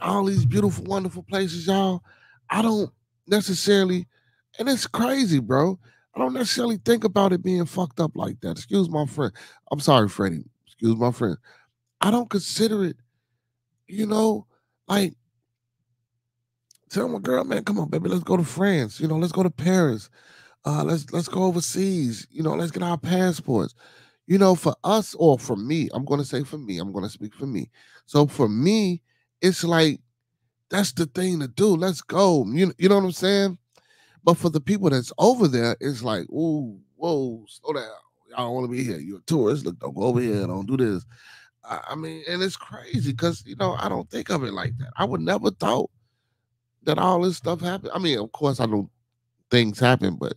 all these beautiful, wonderful places, y'all, I don't necessarily, and it's crazy, bro. I don't necessarily think about it being fucked up like that. Excuse my friend. I'm sorry, Freddie. Excuse my friend. I don't consider it, you know, like tell my girl, man, come on, baby, let's go to France. Let's go to Paris. Let's go overseas. Let's get our passports. For us or for me, I'm gonna say for me. I'm gonna speak for me. So for me, it's like that's the thing to do. Let's go. You know what I'm saying? But for the people that's over there, it's like, ooh, whoa, slow down. Y'all don't want to be here. You're a tourist. Look, don't go over here. Don't do this. I mean, and it's crazy because I don't think of it like that. I would never thought that all this stuff happened. I mean, of course, I know things happen, but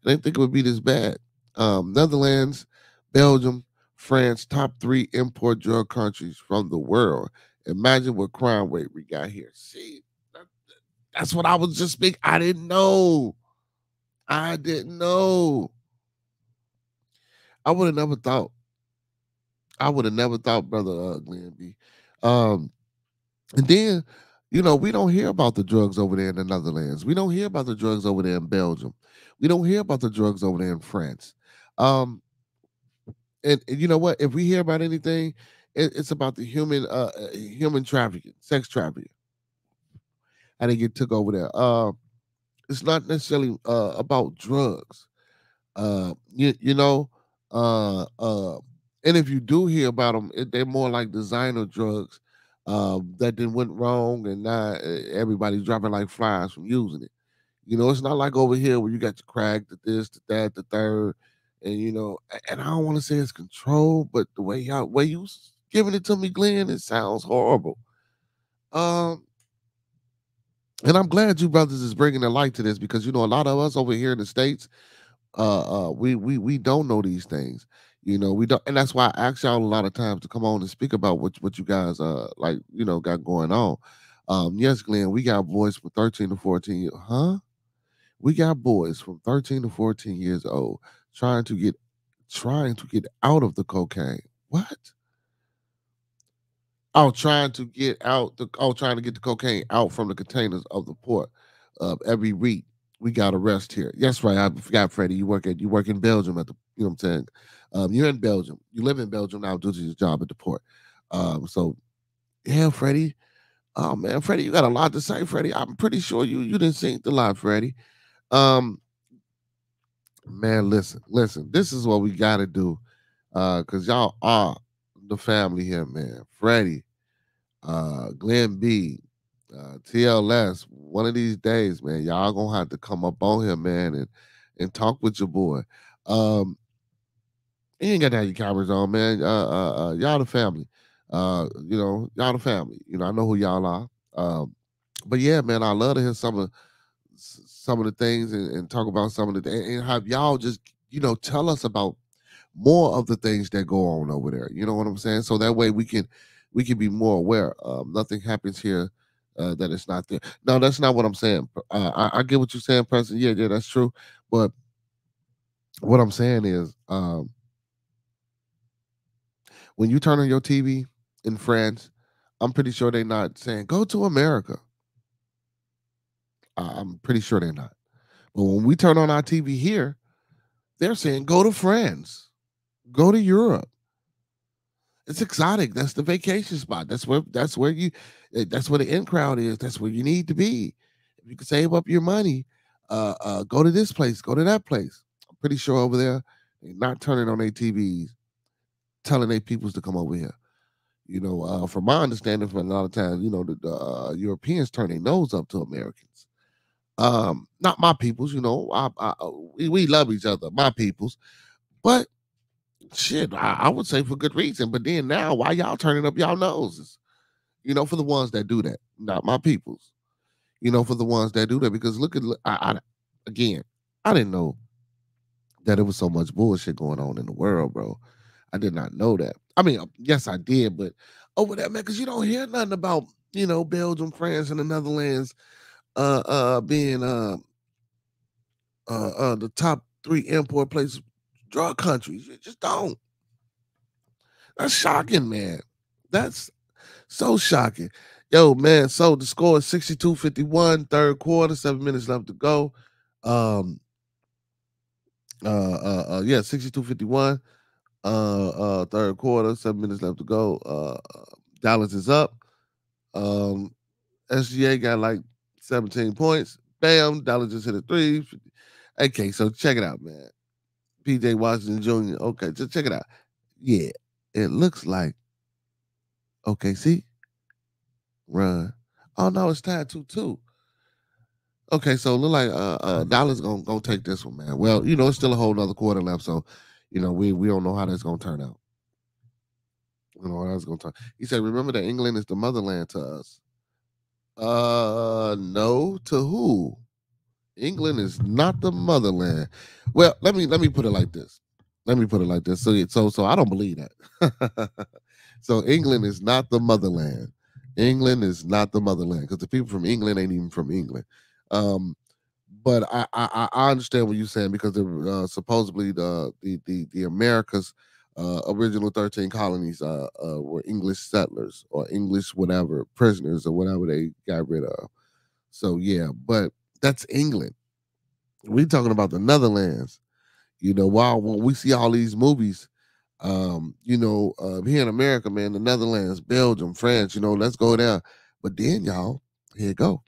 I didn't think it would be this bad. Netherlands, Belgium, France, top 3 import drug countries from the world. Imagine what crime rate we got here. See, that- that's what I was just speaking. I didn't know. I didn't know. I would have never thought. I would have never thought, brother Glenn B. Um, and then You know, we don't hear about the drugs over there in the Netherlands. We don't hear about the drugs over there in Belgium. We don't hear about the drugs over there in France. Um, and you know what? If we hear about anything, it's about the human trafficking, sex trafficking, and they get took over there. It's not necessarily about drugs. You know, uh, uh, and if you do hear about them, they're more like designer drugs that then went wrong, and now everybody's dropping like flies from using it. You know, it's not like over here where you got the crack, the this, the that, the third, and you know, and I don't want to say it's control, but the way you giving it to me, Glenn, it sounds horrible. Um, and I'm glad you brothers is bringing the light to this because you know a lot of us over here in the states, we don't know these things. You know, we don't, and that's why I ask y'all a lot of times to come on and speak about what you guys like, you know, got going on. Yes, Glenn, we got boys from 13 to 14 years, huh? We got boys from 13 to 14 years old trying to get out of the cocaine. What? Oh, trying to get the cocaine out from the containers of the port of every week. We got arrest here. Yes, right. I forgot, Freddie. You work in Belgium at the, you know what I'm saying? You're in Belgium. You live in Belgium now due to your job at the port. So yeah, Freddie. Oh man, Freddie, you got a lot to say, Freddie. I'm pretty sure you didn't sing the lot, Freddie. Um, Man, listen. This is what we gotta do. Cause y'all are the family here, man. Freddie, Glenn B, TLS. One of these days, man, y'all gonna have to come up on here, man, and talk with your boy. Um, you ain't got to have your cameras on, man. Y'all the family. You know, y'all the family. You know, I know who y'all are. But yeah, man, I love to hear some of the things and talk about some of the things and have y'all just tell us about more of the things that go on over there. You know what I'm saying? So that way we can be more aware. Nothing happens here that it's not there. No, that's not what I'm saying. I get what you're saying, President. Yeah, that's true. But what I'm saying is, when you turn on your TV in France, I'm pretty sure they're not saying go to America. I'm pretty sure they're not. But when we turn on our TV here, they're saying go to France, go to Europe. It's exotic. That's the vacation spot. That's where the in crowd is. That's where you need to be. If you can save up your money, go to this place, go to that place. I'm pretty sure over there, they're not turning on their TVs, telling their peoples to come over here. You know, from my understanding, from a lot of times, the Europeans turn their nose up to Americans. Not my peoples, we love each other, my peoples, but shit, I would say for good reason. But then now, why y'all turning up y'all noses? For the ones that do that, not my peoples. For the ones that do that, because again, I didn't know that there was so much bullshit going on in the world, bro. I did not know that. I mean, yes, I did, but over there, man, because you don't hear nothing about Belgium, France, and the Netherlands being the top three import places, drug countries. You just don't. That's shocking, man. That's so shocking. Yo, man, so the score is 62-51, third quarter, 7 minutes left to go. Yeah, 62-51, third quarter, 7 minutes left to go. Dallas is up. SGA got like 17 points. Bam, Dallas just hit a three. Okay, so check it out, man. PJ Washington Jr. Okay, just check it out. Yeah, it looks like OKC run. Oh no, it's tied 2-2. Okay, so it look like Dallas gonna take this one, man. Well, it's still a whole nother quarter left, so we don't know how that's gonna turn out. We don't know how that's gonna turn. He said, "Remember that England is the motherland to us." No, to who? England is not the motherland. Well, let me put it like this. Let me put it like this. So I don't believe that. So England is not the motherland. England is not the motherland because the people from England ain't even from England. Um, but I understand what you're saying because supposedly the Americas original 13 colonies were English settlers or English whatever prisoners or whatever they got rid of. So yeah, but that's England. We talking about the Netherlands. While when we see all these movies, here in America, man, the Netherlands, Belgium, France, let's go there. But then, y'all, here you go.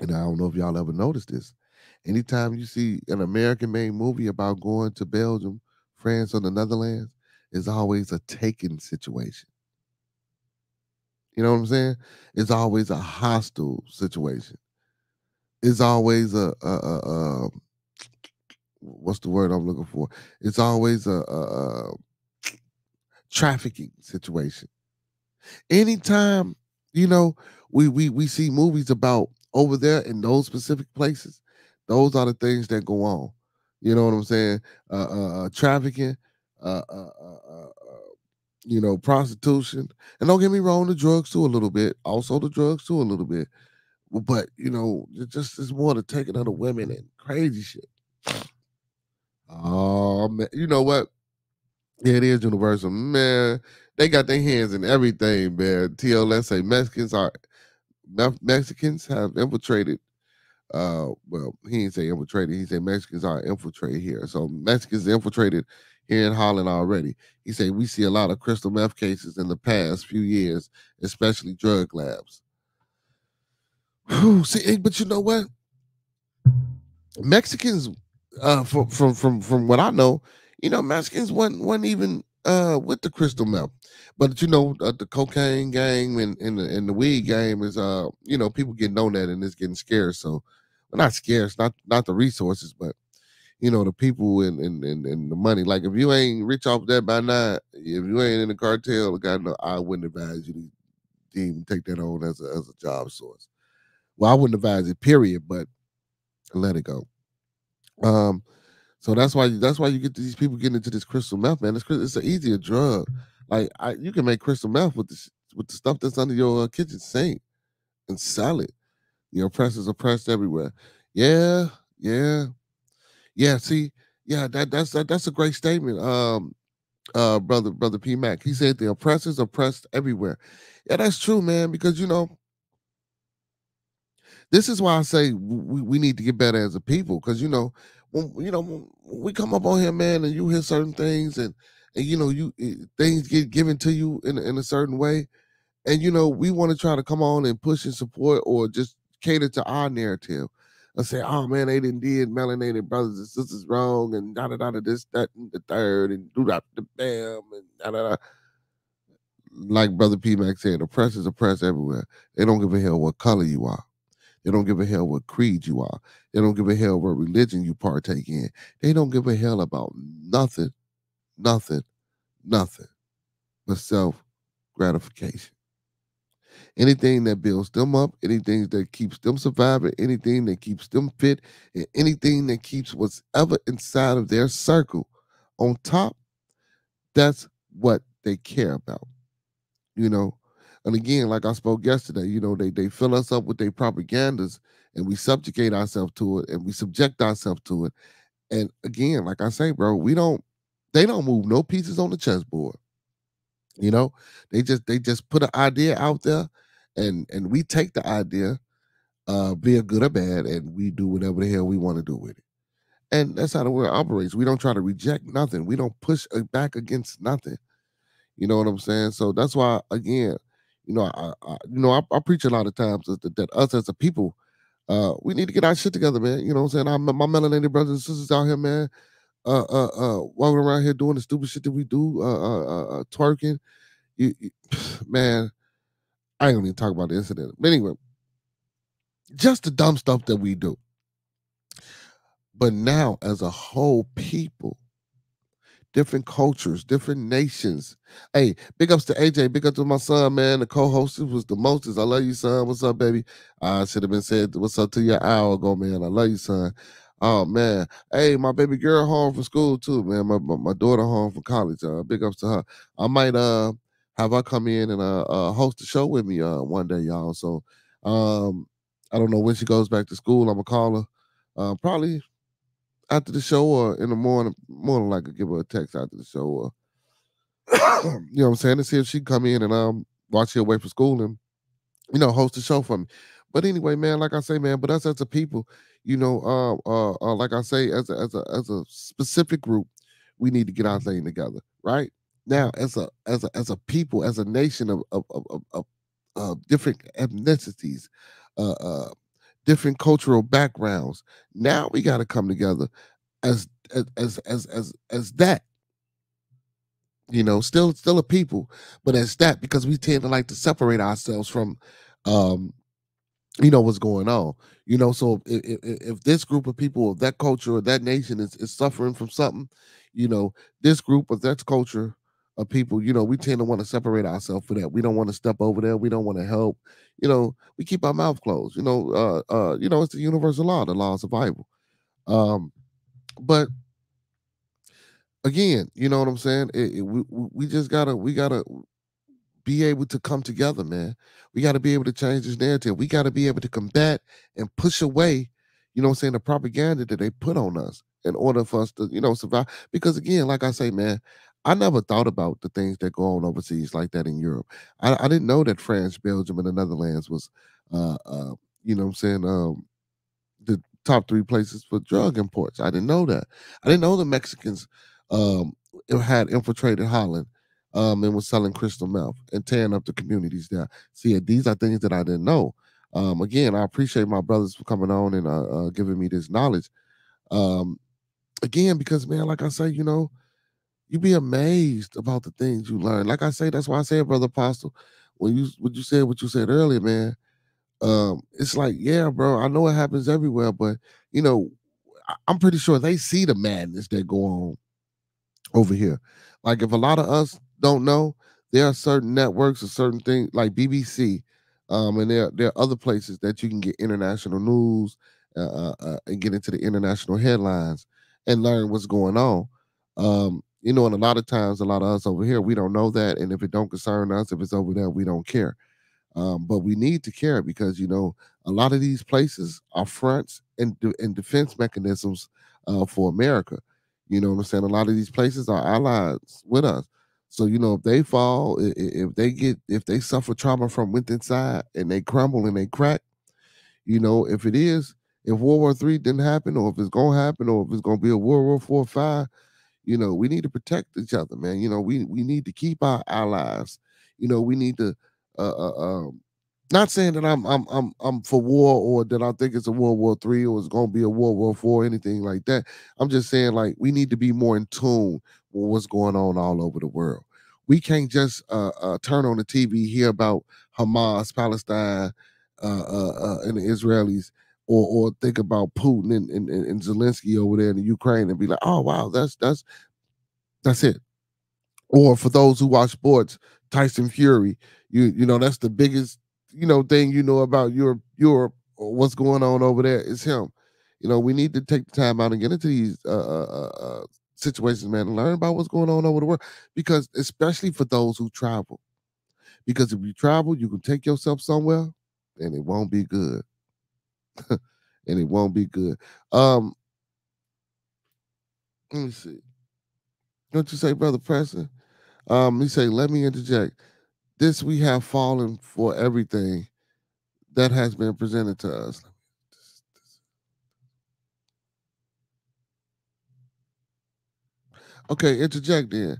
And I don't know if y'all ever noticed this. Anytime you see an American-made movie about going to Belgium, France, or the Netherlands, it's always a taken situation. You know what I'm saying? It's always a hostile situation. It's always what's the word I'm looking for? It's always a trafficking situation. Anytime, you know, we see movies about over there in those specific places, those are the things that go on. You know what I'm saying? Trafficking, uh, uh, uh, uh, uh, prostitution, and don't get me wrong, the drugs too a little bit. Also, the drugs too a little bit. But it just is more the taking of the women and crazy shit. Oh man, you know what? Yeah, it is universal, man. They got their hands in everything, man. TLS say Mexicans have infiltrated. Well, he didn't say infiltrated. He said Mexicans are infiltrated here. So Mexicans infiltrated here in Holland already. He said we see a lot of crystal meth cases in the past few years, especially drug labs. Whew, see, but you know what? Mexicans, from what I know, Mexicans wasn't even with the crystal meth, but the cocaine game and the weed game is people getting on that and it's getting scarce. So, well, not scarce, not the resources, but the people and the money. Like if you ain't rich off that by now, if you ain't in the cartel, God no, I wouldn't advise you to even take that on as a job source. Well, I wouldn't advise it, period, but let it go. Um, so that's why you get these people getting into this crystal meth, man. It's an easier drug. Like you can make crystal meth with the stuff that's under your kitchen sink and sell it. Presses are pressed everywhere. Yeah, yeah, yeah. See, yeah, that's a great statement. Brother P Mac, he said the oppressors are pressed everywhere. Yeah, that's true, man. Because this is why I say we need to get better as a people. Because when we come up on here, man, and you hear certain things, and things get given to you in a certain way, and we want to try to come on and push and support or just cater to our narrative. I say, oh man, they didn't did melanated brothers and sisters wrong, and da da da da this, that, and the third, and do that the bam, and da da da. Like Brother P Mac said, oppressors oppress everywhere. They don't give a hell what color you are. They don't give a hell what creed you are. They don't give a hell what religion you partake in. They don't give a hell about nothing, nothing, nothing but self gratification. Anything that builds them up, anything that keeps them surviving, anything that keeps them fit, and anything that keeps what's ever inside of their circle on top, that's what they care about. you know. And again, like I spoke yesterday, they fill us up with their propagandas and we subjugate ourselves to it and we subject ourselves to it. And again, like I say, bro, they don't move no pieces on the chessboard. You know, they just put an idea out there and we take the idea, be it good or bad, and we do whatever the hell we want to do with it. And that's how the world operates. We don't try to reject nothing. We don't push back against nothing. You know what I'm saying? So that's why, again, I preach a lot of times that us as a people, we need to get our shit together, man. You know what I'm saying? My melanated brothers and sisters out here, man, walking around here doing the stupid shit that we do, twerking. Man, I ain't gonna even talk about the incident. But anyway, just the dumb stuff that we do. But now, as a whole people, different cultures, different nations. Hey, big ups to AJ. Big up to my son, man. The co-host was the mostest. I love you, son. What's up, baby? I should have been said what's up to you an hour ago, man. I love you, son. Oh man. Hey, my baby girl home from school too, man. My daughter home from college. Big ups to her. I might have her come in and host a show with me one day, y'all. So I don't know when she goes back to school. I'm gonna call her. Probably after the show or in the morning, more than likely give her a text after the show or you know what I'm saying, to see if she can come in and while she away from school and host the show for me. But anyway, man, like I say, man, but us as a people, like I say, as a specific group, we need to get our thing together, right? Now, as a people, as a nation of different ethnicities, uh, uh, different cultural backgrounds, now we got to come together as as that, still a people, but as that, because we tend to like to separate ourselves from um what's going on. So if this group of people of that culture or that nation is suffering from something, you know this group of that culture of people, we tend to want to separate ourselves for that. We don't want to step over there. We don't want to help. We keep our mouth closed. It's the universal law, the law of survival. But again, you know what I'm saying, we just gotta be able to come together, man. We got to be able to change this narrative. We got to be able to combat and push away, the propaganda that they put on us in order for us to, survive. Because again, like I say, man, I never thought about the things that go on overseas like that in Europe. I didn't know that France, Belgium, and the Netherlands was, the top three places for drug imports. I didn't know that. I didn't know the Mexicans um, had infiltrated Holland and was selling crystal meth and tearing up the communities there. See, these are things that I didn't know. Again, I appreciate my brothers for coming on and giving me this knowledge. Um, again, because man, like I say, you be amazed about the things you learn. Like I say, that's why I say, brother Apostle, when you said what you said earlier, man, it's like, yeah, bro, I know it happens everywhere, but you know, I'm pretty sure they see the madness that go on over here. Like if a lot of us don't know, there are certain networks or certain things like BBC, and there are other places that you can get international news and get into the international headlines and learn what's going on. And a lot of times, a lot of us over here, we don't know that, and if it don't concern us, if it's over there, we don't care. But we need to care because a lot of these places are fronts and defense mechanisms for America. You know what I'm saying? A lot of these places are allies with us. So if they fall, if they suffer trauma from within inside and they crumble and they crack, if World War III didn't happen, or if it's gonna happen, or if it's gonna be a World War IV or five, we need to protect each other, man. We need to keep our allies. We need to uh, uh, um, not saying that I'm for war or that I think it's a World War III or it's gonna be a World War IV, anything like that. I'm just saying like we need to be more in tune with what's going on all over the world. We can't just turn on the TV, hear about Hamas, Palestine, and the Israelis, or think about Putin and Zelensky over there in the Ukraine and be like, oh wow, that's it. Or for those who watch sports, Tyson Fury, that's the biggest thing about Europe or what's going on over there is him. We need to take the time out and get into these situations, man, and learn about what's going on over the world. Because especially for those who travel, because if you travel, you can take yourself somewhere, and it won't be good, and it won't be good. Let me see. Don't you say, Brother Preston? He say, let me interject. This we have fallen for everything that has been presented to us. Okay, interject then.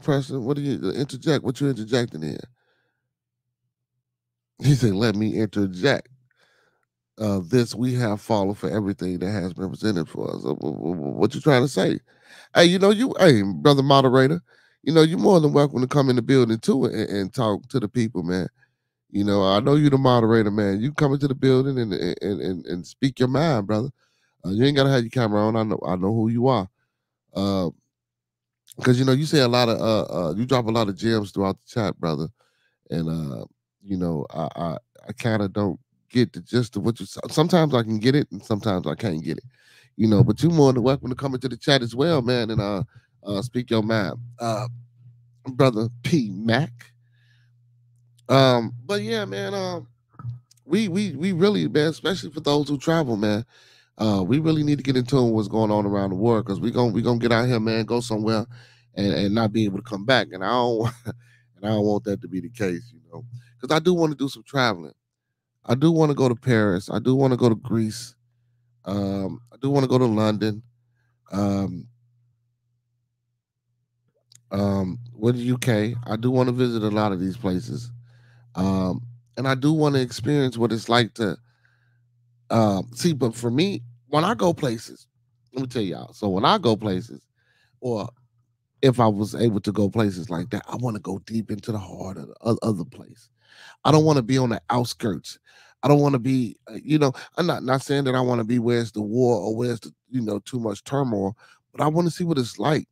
Preston, what do you interject? What you interjecting in? He said, let me interject. This we have fallen for everything that has been presented for us. What you trying to say? Hey, hey, brother moderator, you're more than welcome to come in the building too and talk to the people, man. I know you're the moderator, man. You come into the building and speak your mind, brother. You ain't gotta have your camera on. I know who you are. Because you say a lot of you drop a lot of gems throughout the chat, brother. And I kind of don't get the gist of what you. Sometimes I can get it, and sometimes I can't get it. But you're more than welcome to come into the chat as well, man, and speak your mind, brother P Mac. But yeah, man. We really, man, especially for those who travel, man. We really need to get in tune with what's going on around the world because we gonna get out here, man, go somewhere and not be able to come back. And I don't and I don't want that to be the case, because I do want to do some traveling. I do want to go to Paris. I do want to go to Greece. I do want to go to London. Um, with the UK. I do want to visit a lot of these places. Um, and I do want to experience what it's like to see. But for me, when I go places, let me tell y'all. So when I go places, or if I was able to go places like that, I want to go deep into the heart of the place. I don't want to be on the outskirts. I don't want to be, I'm not saying that I want to be where's the war or where's the, too much turmoil, but I want to see what it's like.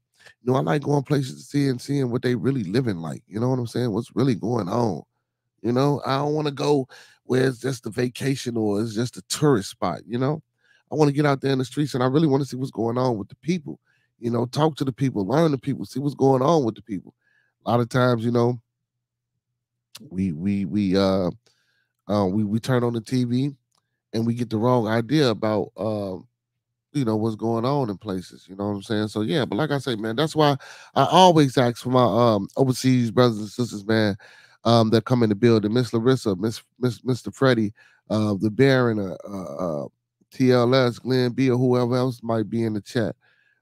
I like going places to see and seeing what they really living like. You know what I'm saying? What's really going on? I don't want to go where it's just a vacation or it's just a tourist spot. I want to get out there in the streets and I really want to see what's going on with the people. Talk to the people, learn the people, see what's going on with the people. A lot of times, we turn on the TV and we get the wrong idea about what's going on in places. You know what I'm saying? So yeah, but like I say, man, that's why I always ask for my overseas brothers and sisters, man, that come in the building. Miss Larissa, Mr. Freddie, the Baron, TLS, Glenn B, or whoever else might be in the chat,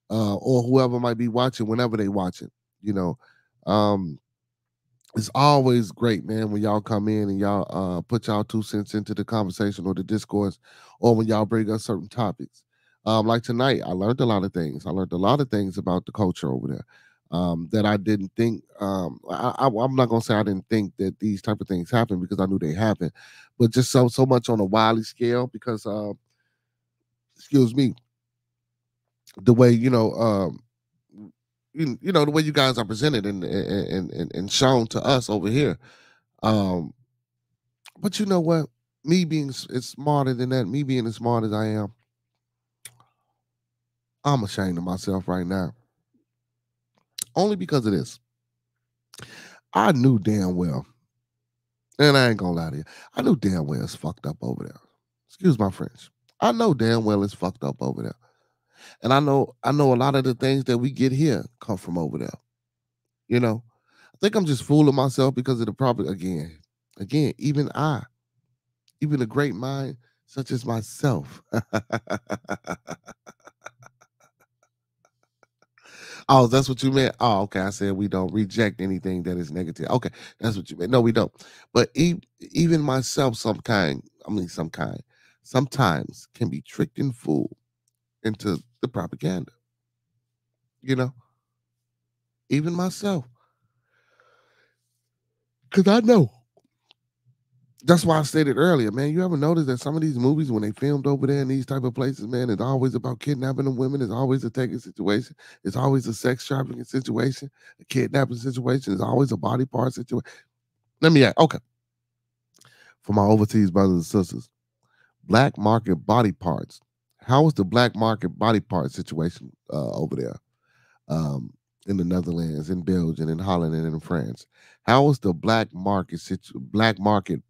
or whoever might be watching whenever they watching. You know, um, it's always great, man, when y'all come in and y'all put y'all 2 cents into the conversation or the discourse, or when y'all bring up certain topics. Like tonight, I learned a lot of things. I learned a lot of things about the culture over there that I didn't think. I'm not gonna say I didn't think that these type of things happen because I knew they happen, but just so much on a wily scale. Because excuse me, the way the way you guys are presented and shown to us over here. Um, but you know what? Me being as smarter than that, me being as smart as I am, I'm ashamed of myself right now. Only because of this. I knew damn well, and I ain't gonna lie to you, I knew damn well it's fucked up over there. Excuse my French. I know damn well it's fucked up over there. And I know a lot of the things that we get here come from over there. You know? I think I'm just fooling myself because of the problem again, even a great mind such as myself. Oh, that's what you meant. Oh, okay. I said we don't reject anything that is negative. Okay, that's what you meant. No, we don't. But even myself, sometimes can be tricked and fooled into the propaganda. You know, even myself, because I know. That's why I stated earlier, man. You ever notice that some of these movies, when they filmed over there in these type of places, man, it's always about kidnapping the women. It's always a taking situation. It's always a sex trafficking situation, a kidnapping situation. It's always a body part situation. Let me ask, okay, for my overseas brothers and sisters, black market body parts. How is the black market body part situation over there in the Netherlands, in Belgium, in Holland, and in France? How is the black market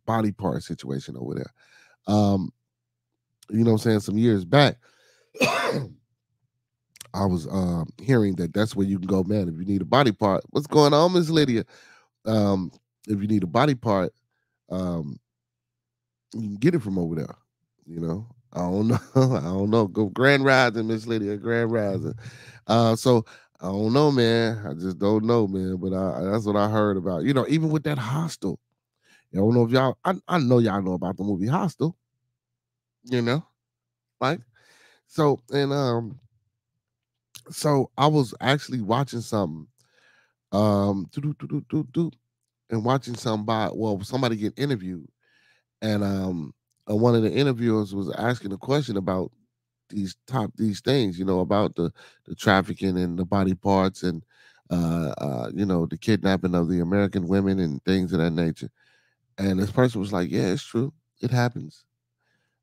body part situation over there? You know what I'm saying? Some years back, I was hearing that that's where you can go, man. If you need a body part, what's going on, Miss Lydia? Um, if you need a body part, um, you can get it from over there. I don't know. I don't know. Go Grand Rising, Miss Lydia, Grand Rising. So I don't know, man. I just don't know, man. But that's what I heard about. Even with that Hostel. I don't know if y'all. I know y'all know about the movie Hostel. You know, like so I was actually watching something, doo-doo-doo-doo-doo-doo, and watching somebody get interviewed, and one of the interviewers was asking a question about these things, about the trafficking and the body parts and the kidnapping of the American women and things of that nature. And this person was like, "Yeah, it's true, it happens."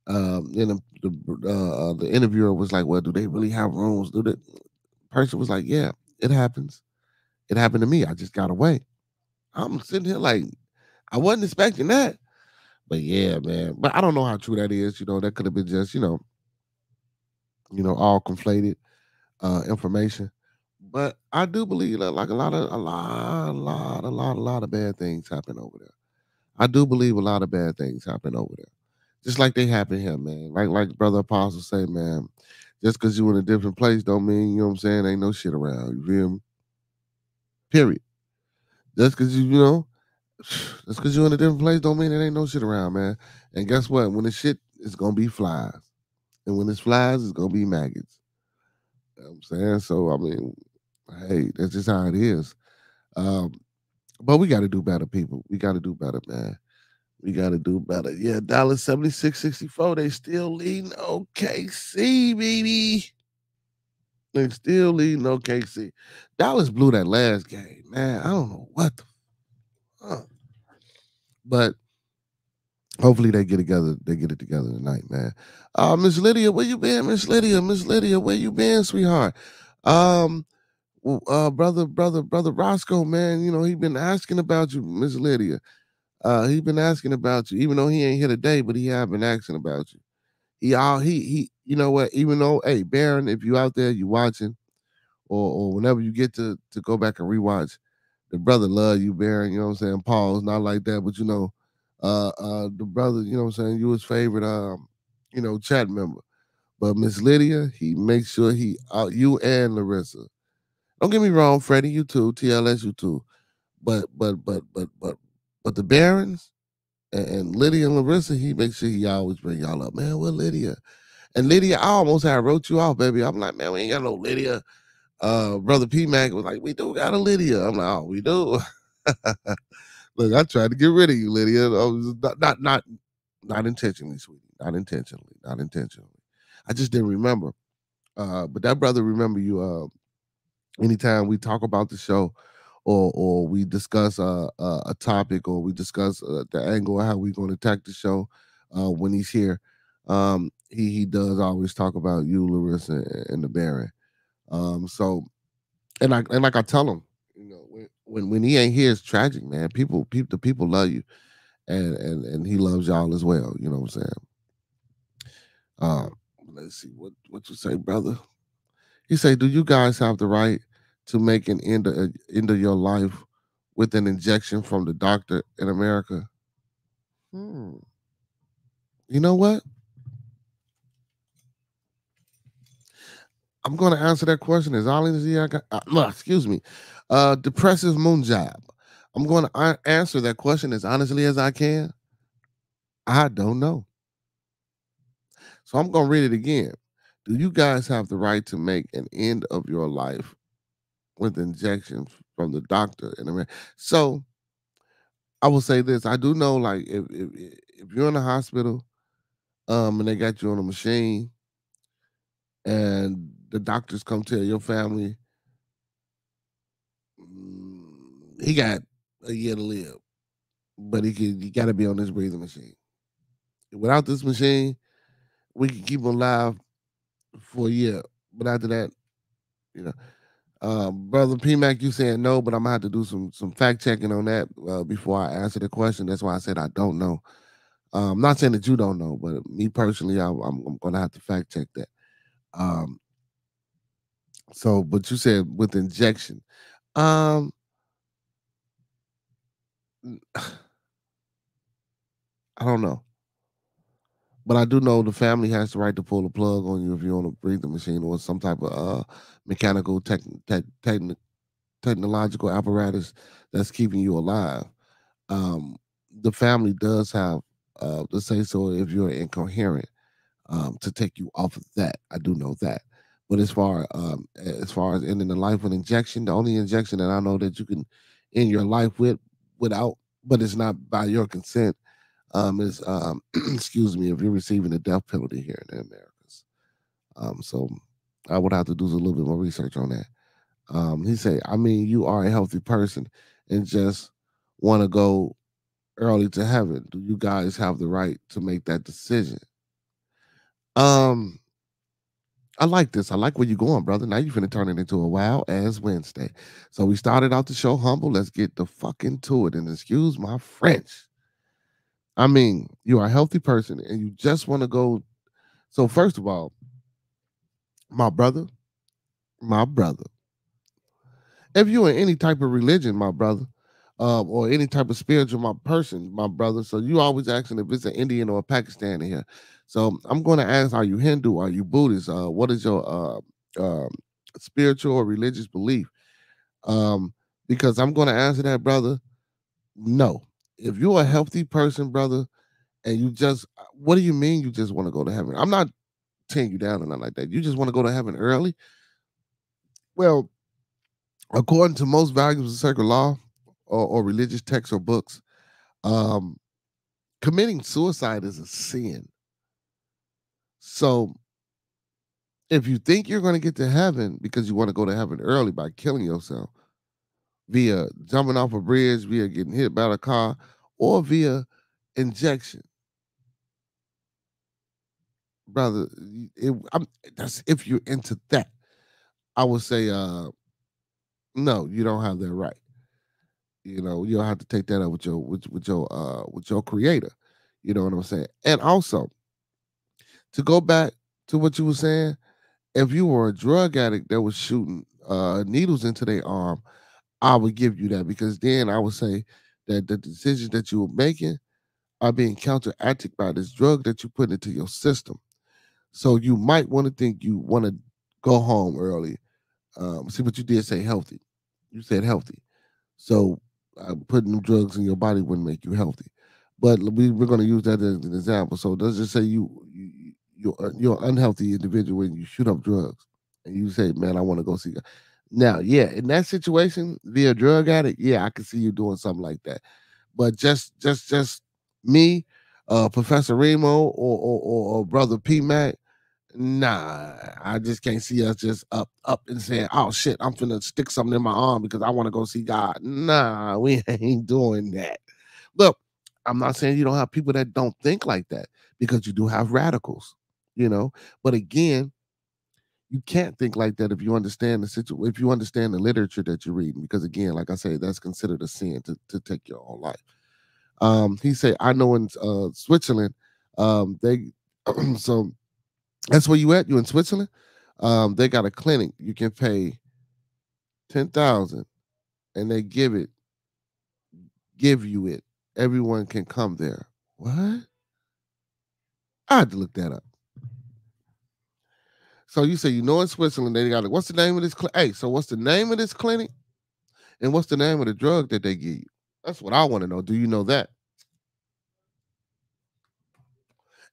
And the interviewer was like, "Well, do they really have rooms?" Do the person was like, "Yeah, it happens. It happened to me. I just got away." I'm sitting here like, I wasn't expecting that. But yeah, man. But I don't know how true that is. That could have been just, all conflated information. But I do believe that like a lot of bad things happen over there. I do believe a lot of bad things happen over there. Just like they happen here, man. Like Brother Apostle say, man, just because you in a different place don't mean, you know what I'm saying, ain't no shit around. You feel me? Period. Just because just because you're in a different place don't mean there ain't no shit around, man. And guess what? When the shit is gonna be flies. And when it's flies, it's gonna be maggots. You know what I'm saying? So I mean, hey, that's just how it is. Um, but we gotta do better, people. We gotta do better, man. We gotta do better. Yeah, Dallas 76-64. They still leading OKC, baby. They still leading OKC. Dallas blew that last game, man. I don't know what the fuck. But hopefully they get together. They get it together tonight, man. Miss Lydia, where you been? Miss Lydia, where you been, sweetheart? Um, brother Roscoe, man. You know he been asking about you, Miss Lydia. He been asking about you, even though he ain't here today, but he have been asking about you. You know what? Even though, hey, Baron, if you out there, you watching, or whenever you get to go back and rewatch, the brother love you, Baron. You know what I'm saying? Paul's not like that, but the brother, you know what I'm saying, you his favorite chat member. But Miss Lydia, he makes sure he you and Larissa. Don't get me wrong, Freddie, you too, TLS, you too. But the Barons and Lydia and Larissa, he makes sure he always bring y'all up. Man, where Lydia? And Lydia, I almost had wrote you off, baby. I'm like, man, we ain't got no Lydia. Brother P Mac was like, we do got a Lydia. I'm like, oh, we do. Look, I tried to get rid of you, Lydia. I was not intentionally, sweetie. Not intentionally. Not intentionally. I just didn't remember. But that brother remember you. Anytime we talk about the show, or we discuss a topic, or we discuss the angle of how we're going to attack the show when he's here, he does always talk about you, Larissa, and the Baron. So and like I tell him, you know, when he ain't here, it's tragic, man. The people love you, and he loves y'all as well. You know what I'm saying? Um, let's see what you say, brother. He say, do you guys have the right to make an end of your life with an injection from the doctor in America? Hmm. You know what? I'm going to answer that question as honestly as I got. No, excuse me. Depressive Moonjab. I'm going to answer that question as honestly as I can. I don't know. So I'm going to read it again. Do you guys have the right to make an end of your life with injections from the doctor in America? So I will say this: I do know, like, if you're in the hospital, and they got you on a machine, and the doctors come tell your family, he got a year to live, but he got to be on this breathing machine. Without this machine, we can keep him alive for a year, but after that, you know. Brother P Mac, you saying no, but I'm gonna have to do some fact checking on that before I answer the question. That's why I said I don't know. I'm not saying that you don't know, but me personally, I'm gonna have to fact check that. Um, so, but you said with injection. Um, I don't know, but I do know the family has the right to pull the plug on you if you're on a breathing machine or some type of mechanical technological apparatus that's keeping you alive. Um, the family does have to say so if you're incoherent, to take you off of that. I do know that. But as far as ending the life with injection, the only injection that I know that you can end your life without, but it's not by your consent, is excuse me, if you're receiving a death penalty here in the Americas. So I would have to do a little bit more research on that. He said, I mean, you are a healthy person and just want to go early to heaven. Do you guys have the right to make that decision? Um, I like this. I like where you're going, brother. Now you're finna turn it into a wild ass Wednesday. So we started out the show humble. Let's get the fuck into it. And excuse my French. I mean, you are a healthy person and you just want to go. So first of all, my brother, my brother, If you're in any type of religion, my brother, or any type of spiritual person, my brother, so you always asking if it's an Indian or a Pakistani here. So I'm going to ask: Are you Hindu? Are you Buddhist? What is your spiritual or religious belief? Um, because I'm going to answer that, brother. No. If you're a healthy person, brother, and you just, what do you mean you just want to go to heaven? I'm not tearing you down or nothing like that. You just want to go to heaven early. Well, according to most values of sacred law or religious texts or books, um, committing suicide is a sin. So if you think you're going to get to heaven because you want to go to heaven early by killing yourself via jumping off a bridge, via getting hit by a car, or via injection, brother, that's if you're into that. I would say, no, you don't have that right. You know, you'll have to take that up with with your creator. You know what I'm saying? And also, to go back to what you were saying, if you were a drug addict that was shooting needles into their arm, I would give you that, because then I would say that the decisions that you were making are being counteracted by this drug that you put into your system. So you might want to think you want to go home early. See what you did say healthy. You said healthy. So putting them drugs in your body wouldn't make you healthy. But we're going to use that as an example. So let's just say you're an unhealthy individual and you shoot up drugs and you say, "Man, I want to go see." Now, yeah, in that situation, via drug addict, yeah, I can see you doing something like that. But just me, Professor Remo, or Brother P Mac, nah, I just can't see us just up and saying, "Oh shit, I'm finna stick something in my arm because I want to go see God." Nah, we ain't doing that. Look, I'm not saying you don't have people that don't think like that, because you do have radicals, you know. But again, you can't think like that if you understand the situation, if you understand the literature that you're reading, because again, like I say, that's considered a sin to take your own life. He said, I know in Switzerland, they so that's where you at. You in Switzerland? They got a clinic. You can pay 10,000, and they give you it. Everyone can come there. What? I had to look that up. So you say you know in Switzerland they got it. What's the name of this? Hey, so what's the name of this clinic? And what's the name of the drug that they give you? That's what I want to know. Do you know that?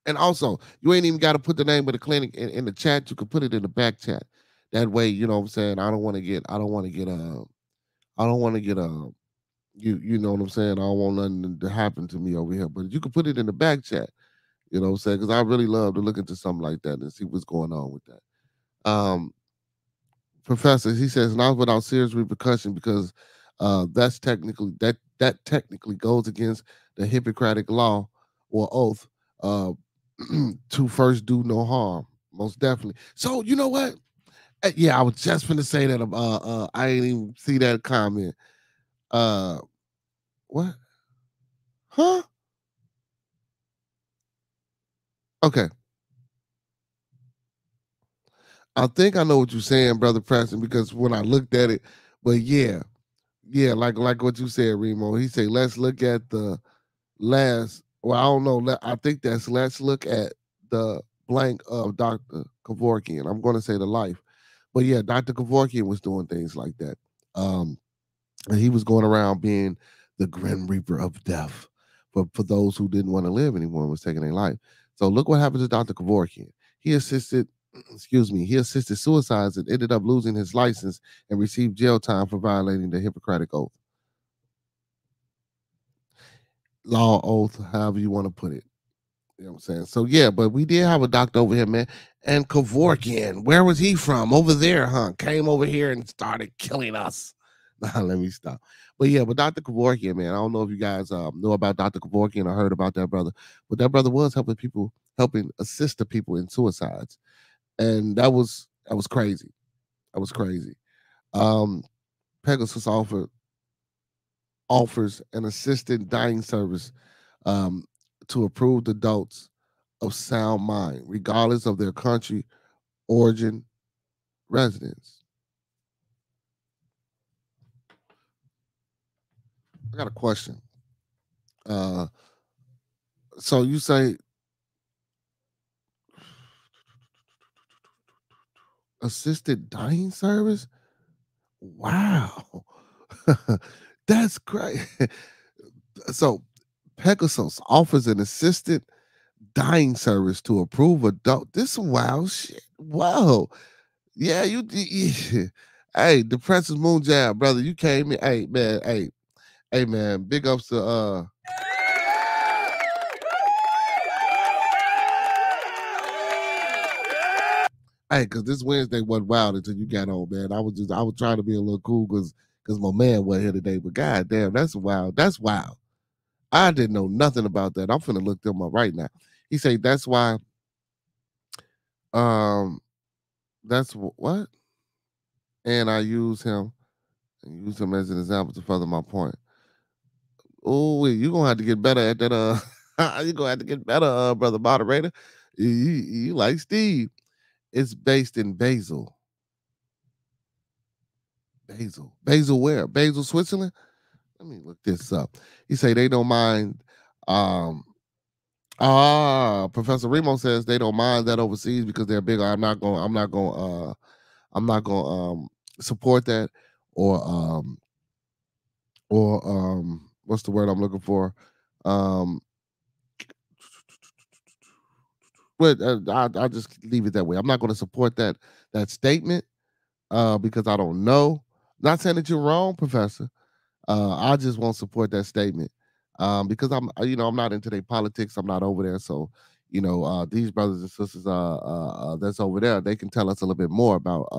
And also, you ain't even got to put the name of the clinic in the chat. You can put it in the back chat. That way, you know what I'm saying. I don't want to get you know what I'm saying. I don't want nothing to happen to me over here. But you can put it in the back chat. You know what I'm saying? Because I really love to look into something like that and see what's going on with that. Professor, he says not without serious repercussion, because that technically goes against the Hippocratic law or oath, uh, to first do no harm. Most definitely. So you know what? Yeah, I was just gonna say that. I ain't even see that comment. Uh, what? Huh? Okay, I think I know what you're saying, brother Preston, because when I looked at it, but yeah, yeah, like what you said, Remo. He said, let's look at the last. Well, I don't know. I think that's let's look at the blank of Dr. Kevorkian. I'm going to say the life, but yeah, Dr. Kevorkian was doing things like that. Um, and he was going around being the grim reaper of death for those who didn't want to live anymore and was taking their life. So look what happened to Dr. Kevorkian. He assisted, excuse me, he assisted suicides and ended up losing his license and received jail time for violating the Hippocratic Oath. Law, oath, however you want to put it. You know what I'm saying? So yeah, but we did have a doctor over here, man. And Kevorkian, where was he from? Over there, huh? Came over here and started killing us. Nah, let me stop. But yeah, but Dr. Kevorkian, man, I don't know if you guys know about Dr. Kevorkian or heard about that brother, but that brother was helping people, helping assist the people in suicides, and that was crazy. That was crazy. Um, Pegasus offers an assisted dying service, um, to approved adults of sound mind, regardless of their country, origin, residence. got a question. Uh, so you say assisted dying service? Wow, that's great. So Pegasus offers an assisted dying service to approve adult. This wild shit. Wow. Yeah, hey, depressive moon jab, brother. You came in. Hey, man. Hey, man. Big ups to Hey, cause this Wednesday wasn't wild until you got on, man. I was trying to be a little cool cause my man wasn't here today. But god damn, that's wild. That's wild. I didn't know nothing about that. I'm finna look them up right now. He say that's why um what? And I use him as an example to further my point. Oh, you gonna have to get better at that. You gonna have to get better, brother moderator. You like Steve? It's based in Basel. Basel where? Basel, Switzerland. Let me look this up. He say they don't mind. Um, Professor Remo says they don't mind that overseas because they're bigger. I'm not going. I'm not going. I'm not going to support that or what's the word I'm looking for? Um, but I'll just leave it that way. I'm not going to support that statement because I don't know. Not saying that you're wrong, Professor. I just won't support that statement because I'm not into their politics. I'm not over there, so these brothers and sisters that's over there, they can tell us a little bit more about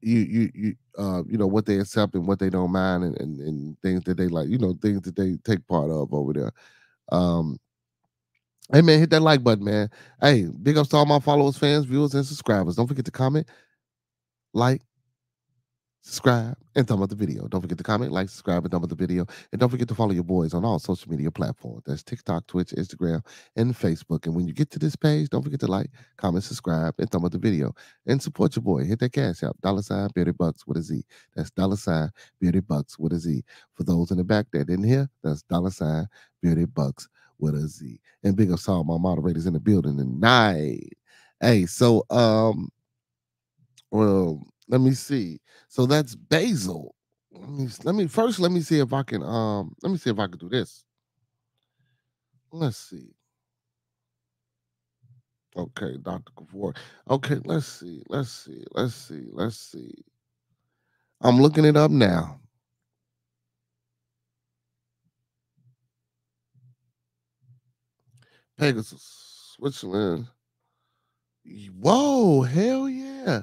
what they accept and what they don't mind and things that they like, things that they take part of over there. Um, Hey man, hit that like button, man. Hey, big ups to all my followers, fans, viewers, and subscribers. Don't forget to comment, like, subscribe, and thumb up the video. Don't forget to comment, like, subscribe, and thumb up the video. And don't forget to follow your boys on all social media platforms. That's TikTok, Twitch, Instagram, and Facebook. And when you get to this page, don't forget to like, comment, subscribe, and thumb up the video. And support your boy. Hit that cash out. $ Bearded Bucks with a Z. That's $ Bearded Bucks with a Z. For those in the back that didn't hear, that's $ Bearded Bucks with a Z. And big ups to all my moderators in the building tonight. Hey, so well, let me see. So that's basil. Let me see if I can do this. Let's see. Okay, Dr. Kavor. Okay, let's see. I'm looking it up now. Pegasus, Switzerland. Whoa, hell yeah.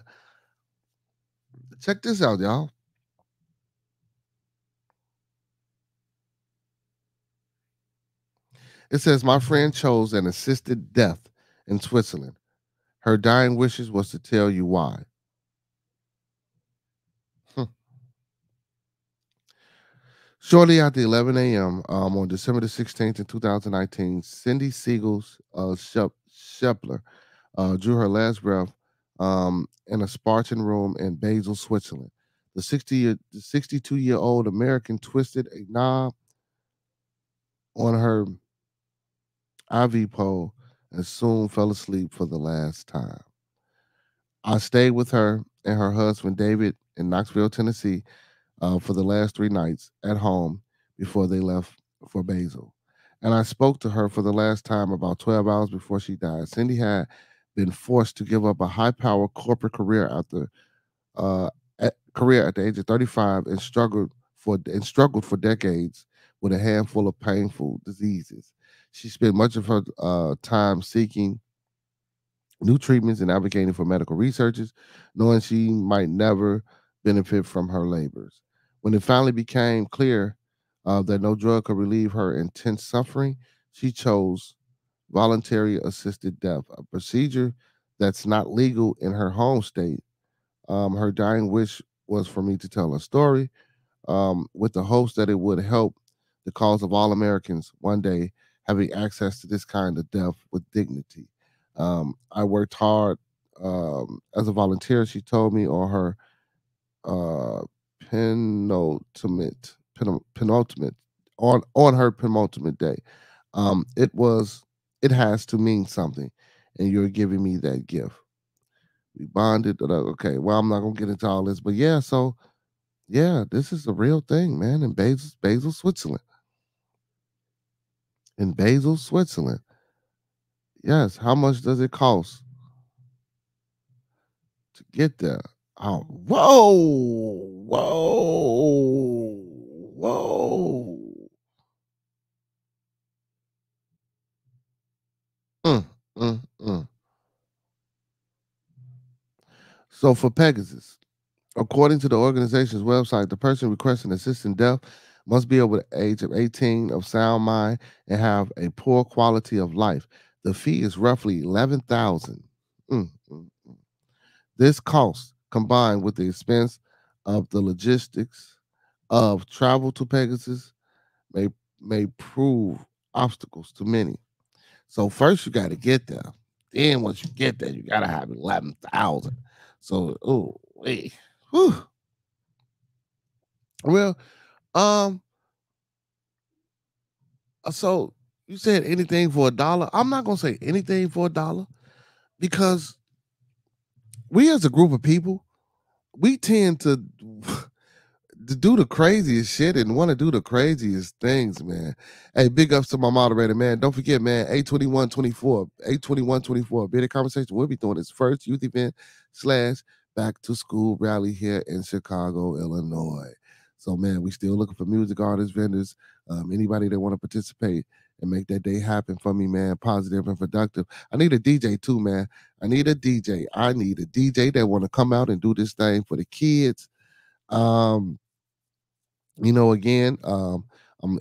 Check this out, y'all. It says my friend chose an assisted death in Switzerland. Her dying wishes was to tell you why. Shortly after 11 a.m. On December the 16th in 2019, Cindy Siegel's Schepler drew her last breath in a Spartan room in Basel, Switzerland. The 62-year-old American twisted a knob on her IV pole and soon fell asleep for the last time. I stayed with her and her husband David in Knoxville, Tennessee, for the last 3 nights at home before they left for Basel. And I spoke to her for the last time about 12 hours before she died. Cindy had been forced to give up a high-power corporate uh, career at the age of 35 and struggled for decades with a handful of painful diseases. She spent much of her time seeking new treatments and advocating for medical researchers, knowing she might never benefit from her labors. When it finally became clear that no drug could relieve her intense suffering, she chose voluntary assisted death, a procedure that's not legal in her home state. Her dying wish was for me to tell her story with the hopes that it would help the cause of all Americans one day having access to this kind of death with dignity. I worked hard as a volunteer, she told me on her penultimate penultimate on her penultimate day. It was it has to mean something, and you're giving me that gift. We bonded. Okay, well, I'm not gonna get into all this, but yeah, so yeah, this is a real thing, man. In Basel, Switzerland. In Basel, Switzerland. Yes. How much does it cost to get there? Oh, whoa. Mm, mm. So for Pegasus, according to the organization's website, the person requesting assistance deaf must be over the age of 18, of sound mind, and have a poor quality of life. The fee is roughly 11,000. Mm. This cost, combined with the expense of the logistics of travel to Pegasus, may may prove obstacles to many. So first you got to get there. Then once you get there, you got to have 11,000. So oh wait. Whew. Well, um, so you said anything for $1. I'm not gonna say anything for $1 because we as a group of people, we tend to do the craziest shit and want to do the craziest things, man. Hey, big ups to my moderator, man. Don't forget, man, A2124, A2124, Bearded Conversation. We'll be doing this first youth event / back to school rally here in Chicago, Illinois. So, man, we still looking for music artists, vendors, anybody that want to participate and make that day happen for me, man. Positive and productive. I need a DJ too, man. I need a DJ. I need a DJ that want to come out and do this thing for the kids. Again,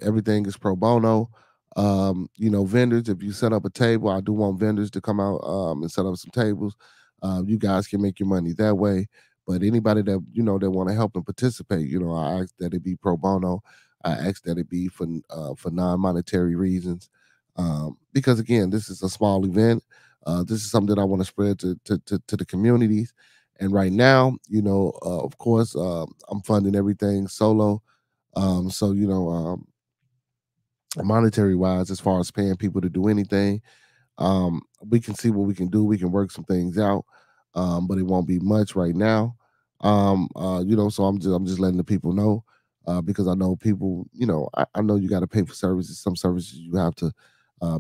everything is pro bono. Vendors, if you set up a table, I do want vendors to come out and set up some tables. You guys can make your money that way. But anybody that that want to help and participate, I ask that it be pro bono. I ask that it be for non-monetary reasons. Because again, this is a small event. This is something that I want to spread to the communities. And right now, of course, I'm funding everything solo. So monetary wise, as far as paying people to do anything, we can see what we can do. We can work some things out, but it won't be much right now. So I'm just letting the people know because I know people. I know you got to pay for services. Some services you have to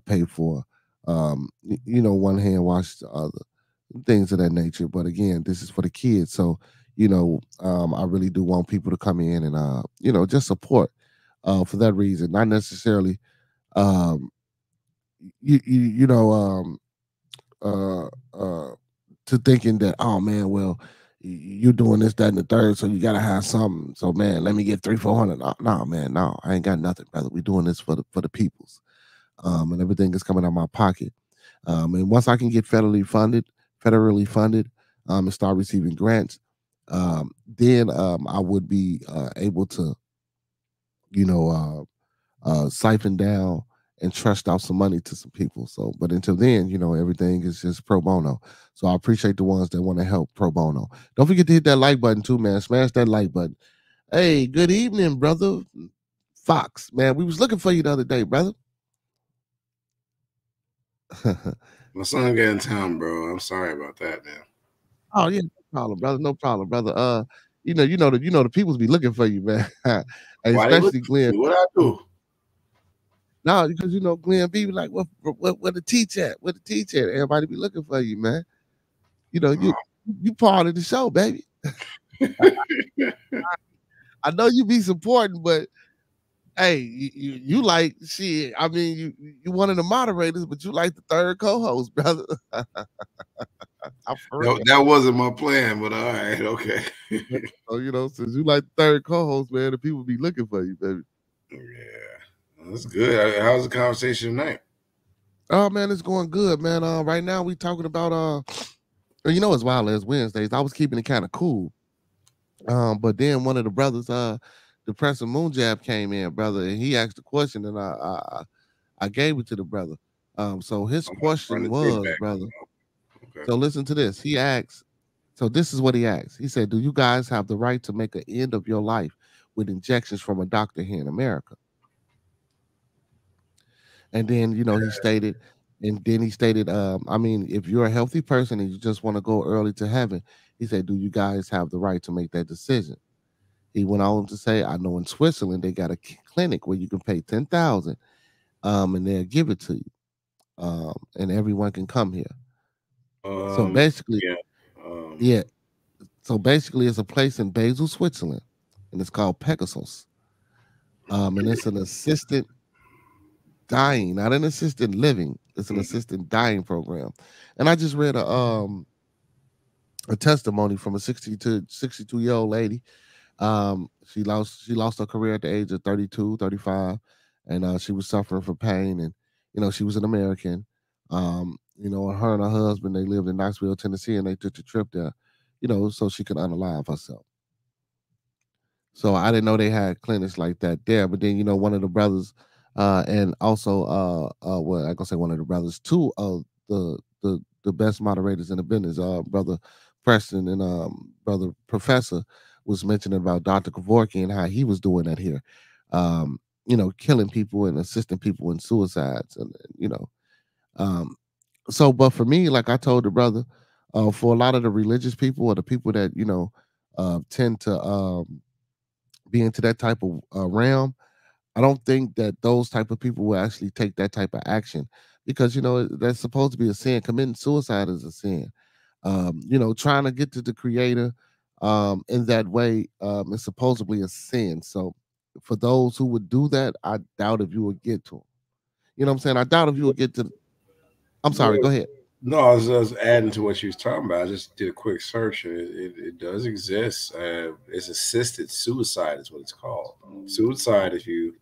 pay for. One hand wash the other, things of that nature. But again, this is for the kids, so I really do want people to come in and just support for that reason, not necessarily um you you, you know uh uh to thinking that, oh man, well, you doing this, that, and the third, so you gotta have something. So man, let me get 300-400. No, man, no, I ain't got nothing, brother. We doing this for the peoples. And everything is coming out of my pocket. And once I can get federally funded, and start receiving grants, then I would be able to, you know, siphon down and trust out some money to some people. So, but until then, everything is just pro bono. So I appreciate the ones that want to help pro bono. Don't forget to hit that like button too, man. Smash that like button. Hey, good evening, brother Fox. Man, we was looking for you the other day, brother. My son got in town, bro. I'm sorry about that, man. Oh yeah, no problem, brother. The peoples be looking for you, man. Especially Glenn. What I do? No, because Glenn B be like, what the teacher at? Where the teacher at? Everybody be looking for you, man. You part of the show, baby. I know you be supporting, but hey, you like shit. I mean, you one of the moderators, but you like the third co-host, brother. That wasn't my plan, but all right, okay. So since you like the third co-host, man, the people be looking for you, baby. Yeah, that's good. How's the conversation tonight? Oh man, it's going good, man. Right now we talking about as wild as Wednesdays. I was keeping it kind of cool. But then one of the brothers, the Prince of Moon Jab came in, brother, and he asked a question, and I gave it to the brother. So his question was, brother. Okay. So listen to this. He asked, So this is what he asked. He said, "Do you guys have the right to make an end of your life with injections from a doctor here in America?" And then, he stated, I mean, if you're a healthy person and you just want to go early to heaven, he said, "Do you guys have the right to make that decision?" He went on to say, "I know in Switzerland they got a clinic where you can pay 10,000, and they'll give it to you, and everyone can come here." So basically, Yeah. yeah. So basically, it's a place in Basel, Switzerland, and it's called Pegasus. And it's an assisted dying, not an assisted living. It's an assisted dying program. And I just read a testimony from a 62-year-old lady. She lost her career at the age of 32, 35, and she was suffering from pain. And she was an American. Her and her husband, they lived in Knoxville, Tennessee, and they took the trip there, so she could unalive herself. So I didn't know they had clinics like that there. But then, one of the brothers, and also, well, I gonna say one of the brothers, two of the best moderators in the business, brother Preston and brother Professor, was mentioning about Dr. Kevorkian and how he was doing that here, killing people and assisting people in suicides, and um, so. But for me, like I told the brother, for a lot of the religious people or the people that tend to be into that type of realm, I don't think that those type of people will actually take that type of action, because that's supposed to be a sin. Committing suicide is a sin. Trying to get to the creator in that way is supposedly a sin. So for those who would do that, I doubt if you would get to them. You know what I'm saying? I doubt if you would get to. I'm sorry. Go ahead. No, I was adding to what she was talking about. I just did a quick search, and it does exist. It's assisted suicide, is what it's called. Suicide, if you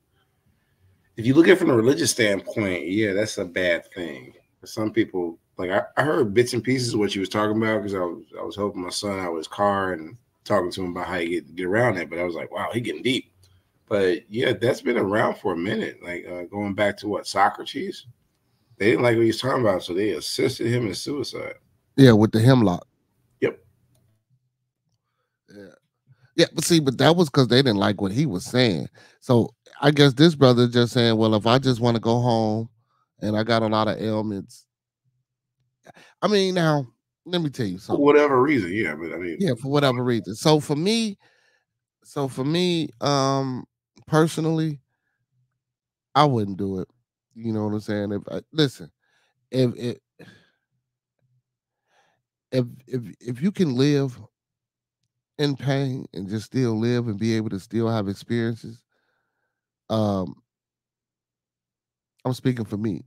look at it from a religious standpoint, yeah, that's a bad thing. For some people, like I heard bits and pieces of what she was talking about, because I was helping my son out with his car and talking to him about how you get around that. But I was like, wow, he getting deep. But yeah, that's been around for a minute. Like going back to what, Socrates? They didn't like what he was talking about, so they assisted him in suicide. Yeah, with the hemlock. Yep. Yeah. Yeah, but that was because they didn't like what he was saying. So I guess this brother just saying, well, if I just want to go home and I got a lot of ailments. I mean, now let me tell you For something. whatever reason, yeah. But I mean, Yeah, for whatever reason. So for me, personally, I wouldn't do it. You know what I'm saying? Listen, if if you can live in pain and just still live and be able to still have experiences, um, I'm speaking for me.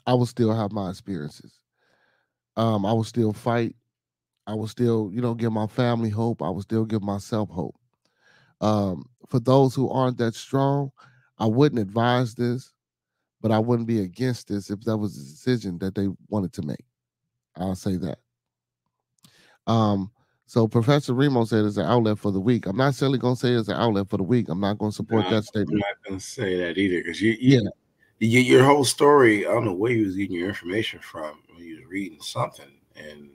I will still have my experiences. I will still fight. I will still, give my family hope. I will still give myself hope. For those who aren't that strong, I wouldn't advise this, but I wouldn't be against this if that was a decision that they wanted to make. I'll say that. So Professor Remo said it's an outlet for the weak. I'm not necessarily going to say it's an outlet for the weak. I'm not going to support that I'm statement. not going to say that either, because your whole story, I don't know where you was getting your information from when you was reading something, and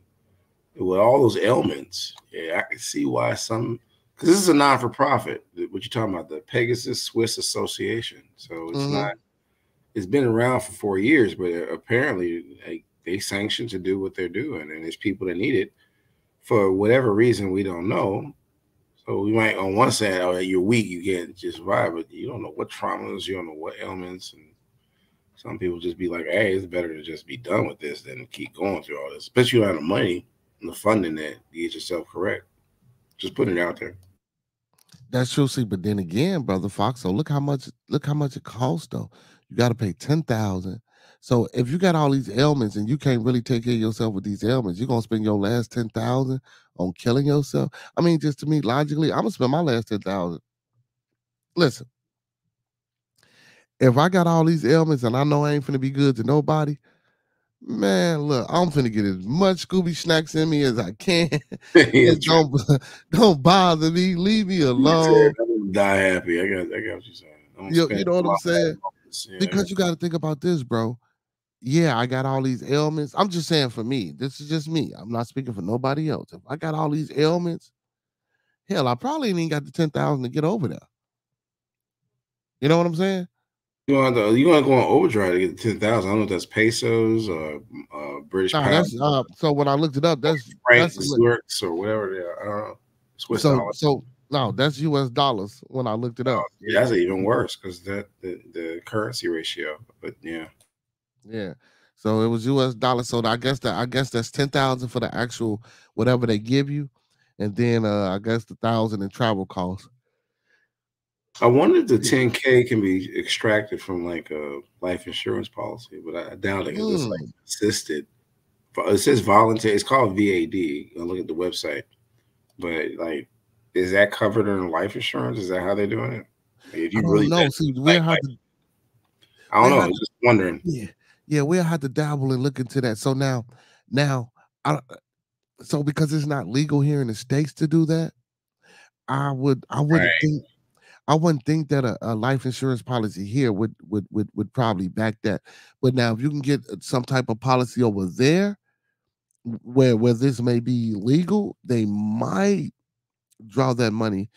with all those ailments, yeah, I can see why some, because this is a non-for-profit. What you're talking about, the Pegasus Swiss Association. So it's not. It's been around for 4 years, but apparently they sanction to do what they're doing, and there's people that need it for whatever reason we don't know. So we might on one side, oh, you're weak, you can't just survive, but you don't know what traumas, you don't know what ailments, and some people just be like, hey, it's better to just be done with this than keep going through all this, especially you don't have the money and the funding that to get yourself correct. Just putting it out there. That's true. See, but then again, brother Fox, so look how much it costs though. You got to pay 10,000. So if you got all these ailments and you can't really take care of yourself with these ailments, you're gonna spend your last 10,000 on killing yourself. I mean, just to me, logically, I'm gonna spend my last 10,000. Listen, if I got all these ailments and I know I ain't finna be good to nobody, man, look, I'm finna get as much Scooby snacks in me as I can. Yeah, don't bother me. Leave me alone. I'm gonna die happy. I got what you're saying. You know what I'm saying? Because you got to think about this, bro. yeah, I got all these ailments. I'm just saying for me, this is just me. I'm not speaking for nobody else. If I got all these ailments, hell, I probably ain't even got the 10,000 to get over there. You know what I'm saying? You want to go on overdrive to get the 10,000. I don't know if that's pesos or British No, pounds, that's so when I looked it up, that's francs, Zurichs, or whatever they are. I don't know. Swiss dollars. so no, that's US dollars when I looked it up. Yeah, that's even worse because the currency ratio. But yeah. Yeah. So it was US dollars. So I guess that's 10,000 for the actual whatever they give you. And then I guess the 1,000 in travel costs. I wonder if the 10K can be extracted from like a life insurance policy, but I doubt it because it's like assisted. It says voluntary. It's called VAD. I'll look at the website. But like, is that covered in life insurance? Is that how they're doing it? If you really know. See, we'll have to. I don't know. I'm just wondering. Yeah, we'll have to dabble and look into that. So now, so because it's not legal here in the States to do that, I wouldn't think that a life insurance policy here would probably back that. But now, if you can get some type of policy over there, where this may be legal, they might draw that money.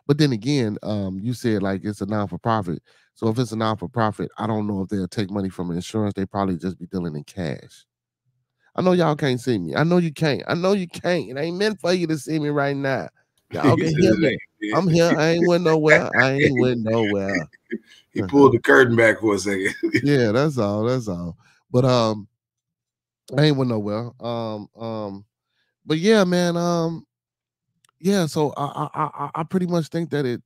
But then again, you said like it's a non-for-profit. So if it's a non-for-profit, I don't know if they'll take money from insurance. They probably just be dealing in cash. I know y'all can't see me. I know you can't. I know you can't. It ain't meant for you to see me right now. Y'all can hear me. I'm here. I ain't went nowhere. I ain't went nowhere. He pulled the curtain back for a second. Yeah, that's all. That's all. But I ain't went nowhere. But yeah, man. Yeah, so I pretty much think that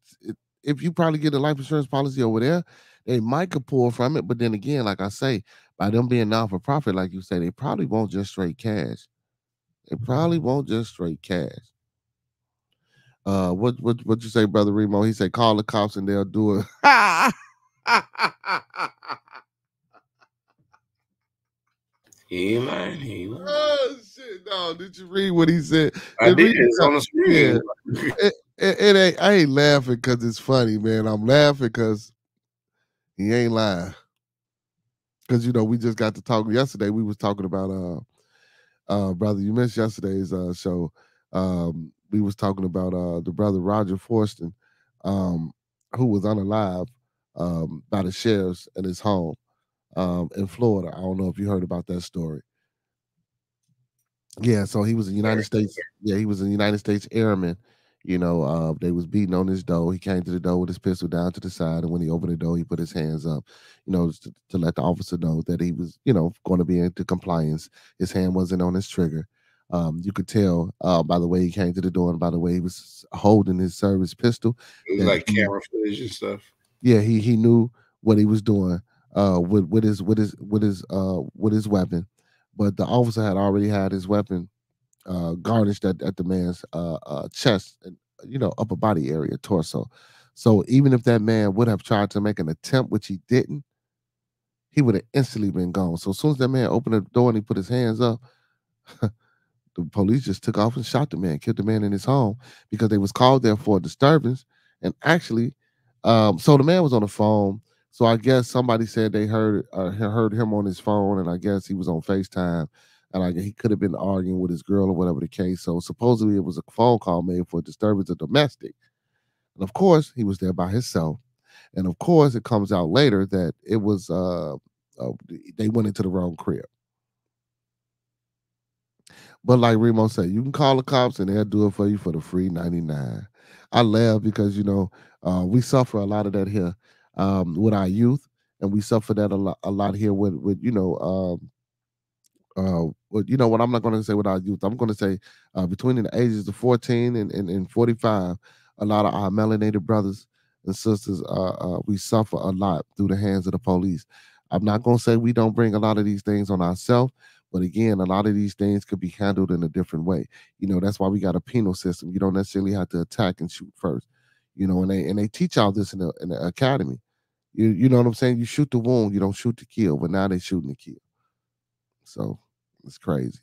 if you probably get a life insurance policy over there, they might could pull from it. But then again, like I say, by them being non for profit, like you say, they probably won't just straight cash. They probably won't just straight cash. What you say, brother Remo? He said call the cops and they'll do it. He ain't lying. Oh shit! No, did you read what he said? I did. It's on the screen. Yeah. It ain't. I ain't laughing because it's funny, man. I'm laughing because he ain't lying. Because we just got to talk yesterday. We was talking about brother. You missed yesterday's show. We was talking about the brother Roger Forston, who was unalive by the sheriffs at his home in Florida. I don't know if you heard about that story. Yeah, so he was a United States. Yeah, he was a United States airman. They was beating on his door. He came to the door with his pistol down to the side, and when he opened the door, he put his hands up, to let the officer know that he was, going to be into compliance. His hand wasn't on his trigger. You could tell by the way he came to the door and by the way he was holding his service pistol. It was like camera footage and stuff. Yeah, he knew what he was doing with his weapon, but the officer had already had his weapon garnished at the man's chest and upper body area, torso. So even if that man would have tried to make an attempt, which he didn't, he would have instantly been gone. So as soon as that man opened the door and he put his hands up, the police just took off and shot the man, killed the man in his home because they was called there for a disturbance. And actually, so the man was on the phone. So I guess somebody said they heard him on his phone, and I guess he was on FaceTime, and he could have been arguing with his girl or whatever the case. So supposedly it was a phone call made for a disturbance of domestic, and of course he was there by himself. And of course it comes out later that it was they went into the wrong crib. But like Remo said, you can call the cops and they'll do it for you for the free 99. I laugh because we suffer a lot of that here with our youth, and we suffer that a lot here with what I'm not going to say with our youth. I'm going to say between the ages of 14 and 45, a lot of our melanated brothers and sisters, we suffer a lot through the hands of the police. I'm not going to say we don't bring a lot of these things on ourselves, but again, a lot of these things could be handled in a different way. That's why we got a penal system. You don't necessarily have to attack and shoot first. And they teach all this in the academy. You know what I'm saying? You shoot the wound, you don't shoot to kill. But now they shooting to kill. So it's crazy.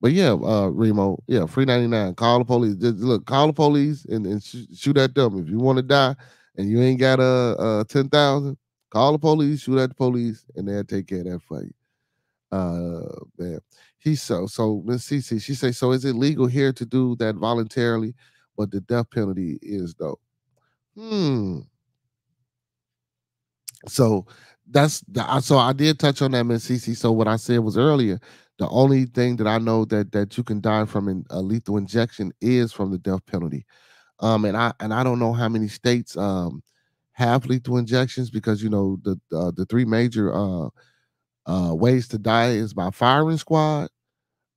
But yeah, Remo, yeah, free 99. Call the police. Just look, call the police and shoot at them. If you want to die and you ain't got 10,000, call the police, shoot at the police, and they'll take care of that for you. Man. He's so Miss Cece, she say, so is it legal here to do that voluntarily, but the death penalty is though? So so I did touch on that, Miss Cece. So what I said was earlier, the only thing that I know that you can die from a lethal injection is from the death penalty. And I don't know how many states have lethal injections, because the three major ways to die is by firing squad,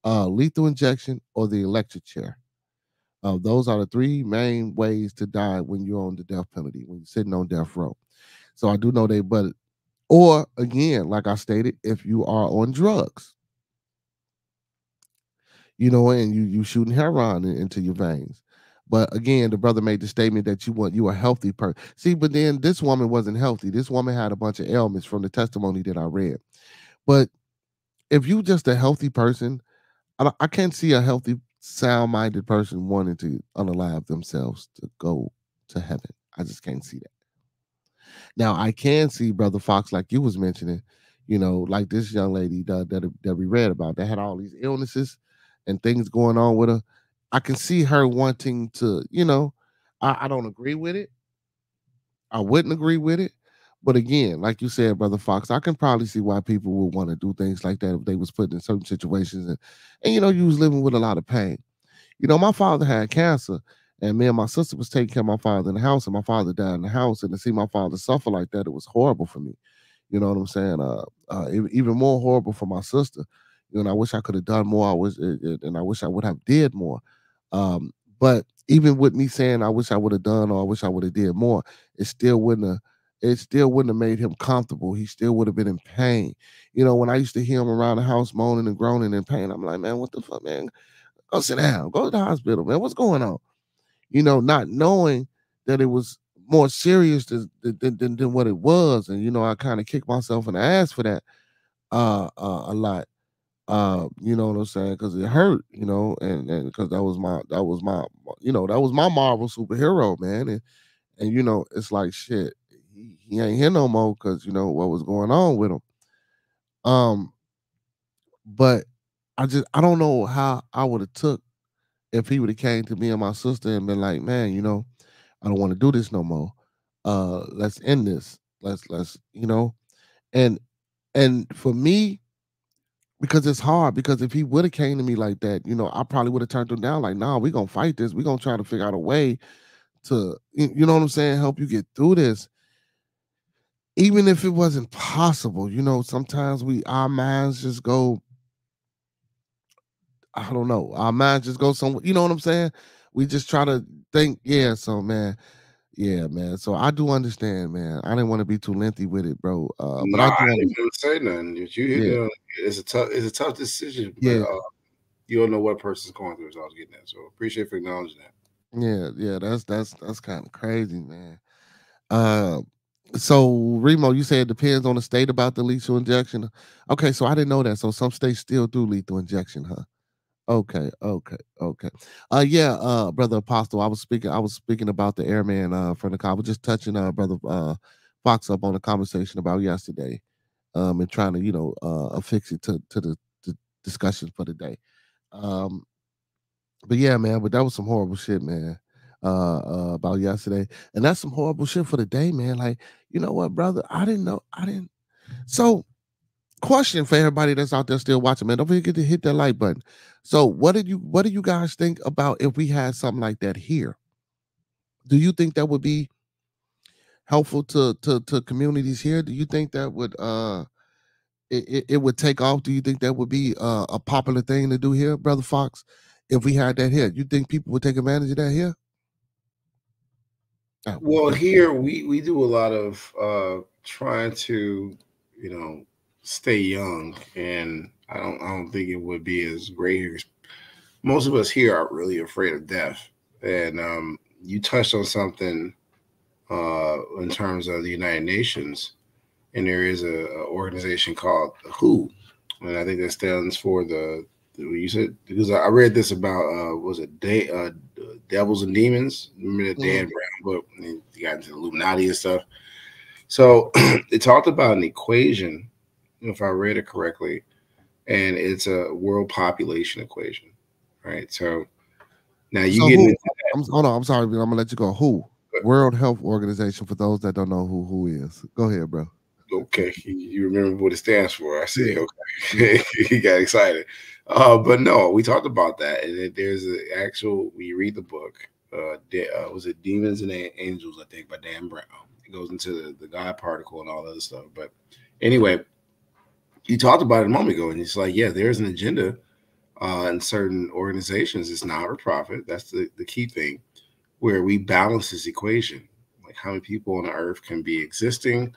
lethal injection, or the electric chair. Those are the three main ways to die when you're on the death penalty, when you're sitting on death row. So I do know but or again, like I stated, if you are on drugs, and you shooting heroin into your veins. But again, the brother made the statement that you a healthy person. See, but then this woman wasn't healthy. This woman had a bunch of ailments from the testimony that I read. But if you just a healthy person, I can't see a healthy, sound-minded person wanting to unalive themselves to go to heaven. I just can't see that. Now I can see, Brother Fox, like you was mentioning, like this young lady that we read about that had all these illnesses and things going on with her. I can see her wanting to, I don't agree with it. I wouldn't agree with it. But again, like you said, Brother Fox, I can probably see why people would want to do things like that if they was put in certain situations and you was living with a lot of pain. My father had cancer, and me and my sister was taking care of my father in the house, and my father died in the house. And to see my father suffer like that, it was horrible for me. You know what I'm saying? Even more horrible for my sister. And I wish I could have done more. And I wish I would have did more. But even with me saying I wish I would have done, or I wish I would have did more, it still wouldn't have. It still wouldn't have made him comfortable. He still would have been in pain. When I used to hear him around the house moaning and groaning in pain, I'm like, man, what the fuck, man? Go sit down. Go to the hospital, man. What's going on? Not knowing that it was more serious than what it was. And, I kind of kicked myself in the ass for that a lot. You know what I'm saying? Because it hurt, and because that was my Marvel superhero, man. And it's like shit. He ain't here no more because what was going on with him. But I don't know how I would have took if he would have came to me and my sister and been like, man, I don't want to do this no more. Let's end this. Let's and for me, because it's hard, because if he would have came to me like that, I probably would have turned him down, like, nah, we're gonna fight this. We're gonna try to figure out a way to, you know what I'm saying, help you get through this. Even if it wasn't possible, sometimes our minds just go, I don't know, our minds just go somewhere, you know what I'm saying? We just try to think, yeah, so man. Yeah, man. So I do understand, man. I didn't want to be too lengthy with it, bro. But No, I I do didn't understand. even say nothing. Yeah, It's a tough decision, but yeah, you don't know what person's going through. So I was getting that. So appreciate for acknowledging that. yeah. That's kind of crazy, man. Uh, so Remo, you said it depends on the state about the lethal injection. Okay, so I didn't know that. So some states still do lethal injection, huh? Okay. Yeah, brother Apostle, I was speaking about the airman from the car. I was just touching brother Fox up on the conversation about yesterday. And trying to affix it to the discussion for the day. Um, but yeah, man, but that was some horrible shit, man. About yesterday, and that's some horrible shit for the day, man. Like, you know what, brother? I didn't know. I didn't. So, question for everybody that's out there still watching, man. Don't forget to hit that like button. So, what do you guys think about if we had something like that here? Do you think that would be helpful to communities here? Do you think that would it would take off? Do you think that would be a popular thing to do here, Brother Fox? If we had that here, you think people would take advantage of that here? Oh, Well, yeah. here we do a lot of trying to, stay young, and I don't think it would be as great here. Most of us here are really afraid of death, and you touched on something in terms of the United Nations, and there is a organization called the WHO, and I think that stands for you said, because I read this about was it Devils and Demons? Remember the Dan Mhm. Brown book? And you got into the Illuminati and stuff. So it talked about an equation, if I read it correctly, and it's a world population equation, right? So now you So get who? into Hold on. I'm sorry, but I'm gonna let you go. Who? World Health Organization. For those that don't know who is, go ahead, bro. okay, you remember what it stands for. I see. Yeah. Okay, he got excited. But no, we talked about that, and there's an actual. When you read the book, was it Demons and Angels? I think by Dan Brown. It goes into the God particle and all that other stuff. But anyway, you talked about it a moment ago, and it's like, yeah, there's an agenda in certain organizations. It's not for profit. That's the key thing, where we balance this equation. Like how many people on the earth can be existing,